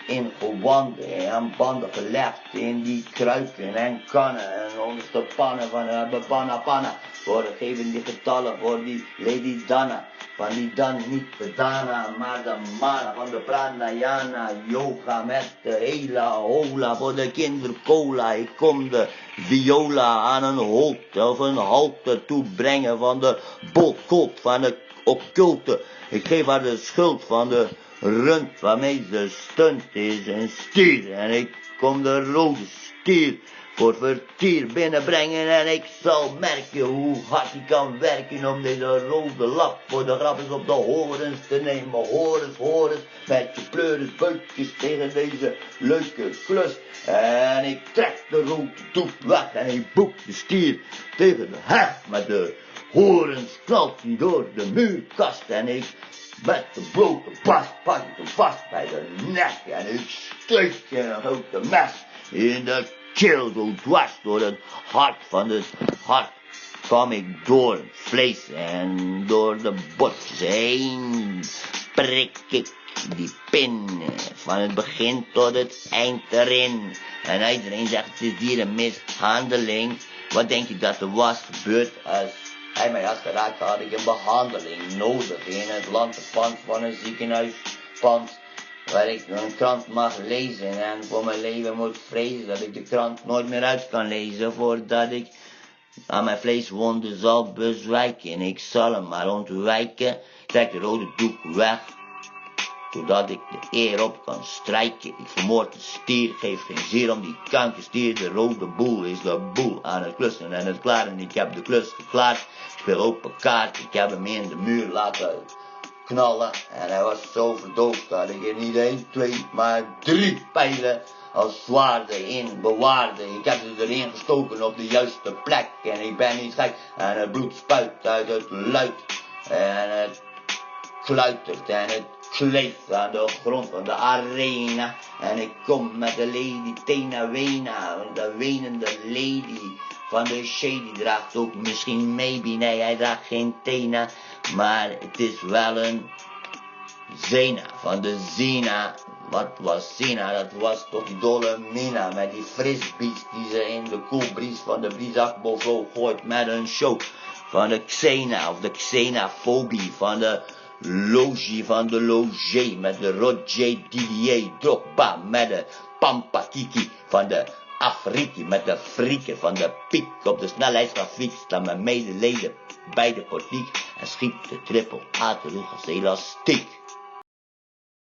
ingewanden en banden gelegd in die kruiken en kannen en onderste pannen van de panna. Voor geven die getallen voor die Lady Dana. Van die dan niet de Dana, maar de mana van de pranayana yoga met de hela hola voor de kindercola. Ik kom de viola aan een holte of een halte toebrengen van de bolkot van de occulte. Ik geef haar de schuld van de rund waarmee ze stunt is een stier. En ik kom de rode stier voor vertier binnenbrengen. En ik zal merken hoe hard ik kan werken om deze rode lap voor de grapjes op de horens te nemen. Horens, met je pleuris buikjes tegen deze leuke klus. En ik trek de rode doek weg en ik boek de stier tegen de heg met de horens knalt hij door de muurkast. En ik met de blote bast pak ik hem vast bij de nek en ik steek je een grote mes in de keel, zo dwars door het hart. Van het hart kwam ik door het vlees en door de botjes heen prik ik die pin van het begin tot het eind erin. En iedereen zegt het is dierenmishandeling. Wat denk je dat er was gebeurd als hij mij had geraakt? Had ik een behandeling nodig in het landpand van een ziekenhuispand waar ik een krant mag lezen en voor mijn leven moet vrezen dat ik de krant nooit meer uit kan lezen voordat ik aan mijn vleeswonden zal bezwijken. Ik zal hem maar ontwijken, trek de rode doek weg, zodat ik de eer op kan strijken. Ik vermoord de stier, geef geen zier om die kankerstier. De rode boel is de boel aan het klussen en het klaren. Ik heb de klus geklaard, ik speel open kaart. Ik heb hem in de muur laten knallen en hij was zo verdoofd dat ik er niet 1, 2, maar 3 pijlen als zwaarde in bewaarde. Ik heb ze erin gestoken op de juiste plek en ik ben niet gek. En het bloed spuit uit het luid en het kluitert en het kleeft aan de grond van de arena. En ik kom met de lady Tena Wena, de wenende lady van de shady draagt ook misschien maybe, nee hij draagt geen Tena, maar het is wel een Zena van de Zena. Wat was Zena? Dat was toch die dolle Mina met die frisbeats die ze in de koelbries van de Briesakboflo gooit met een show. Van de Xena of de xenafobie van de logie van de logé met de Roger Didier Drogba met de Pampa Kiki van de Afriki met de frieken van de piek op de snelheidsgrafiek staan mijn medeleden bij de portiek en schiet de triple A terug als elastiek.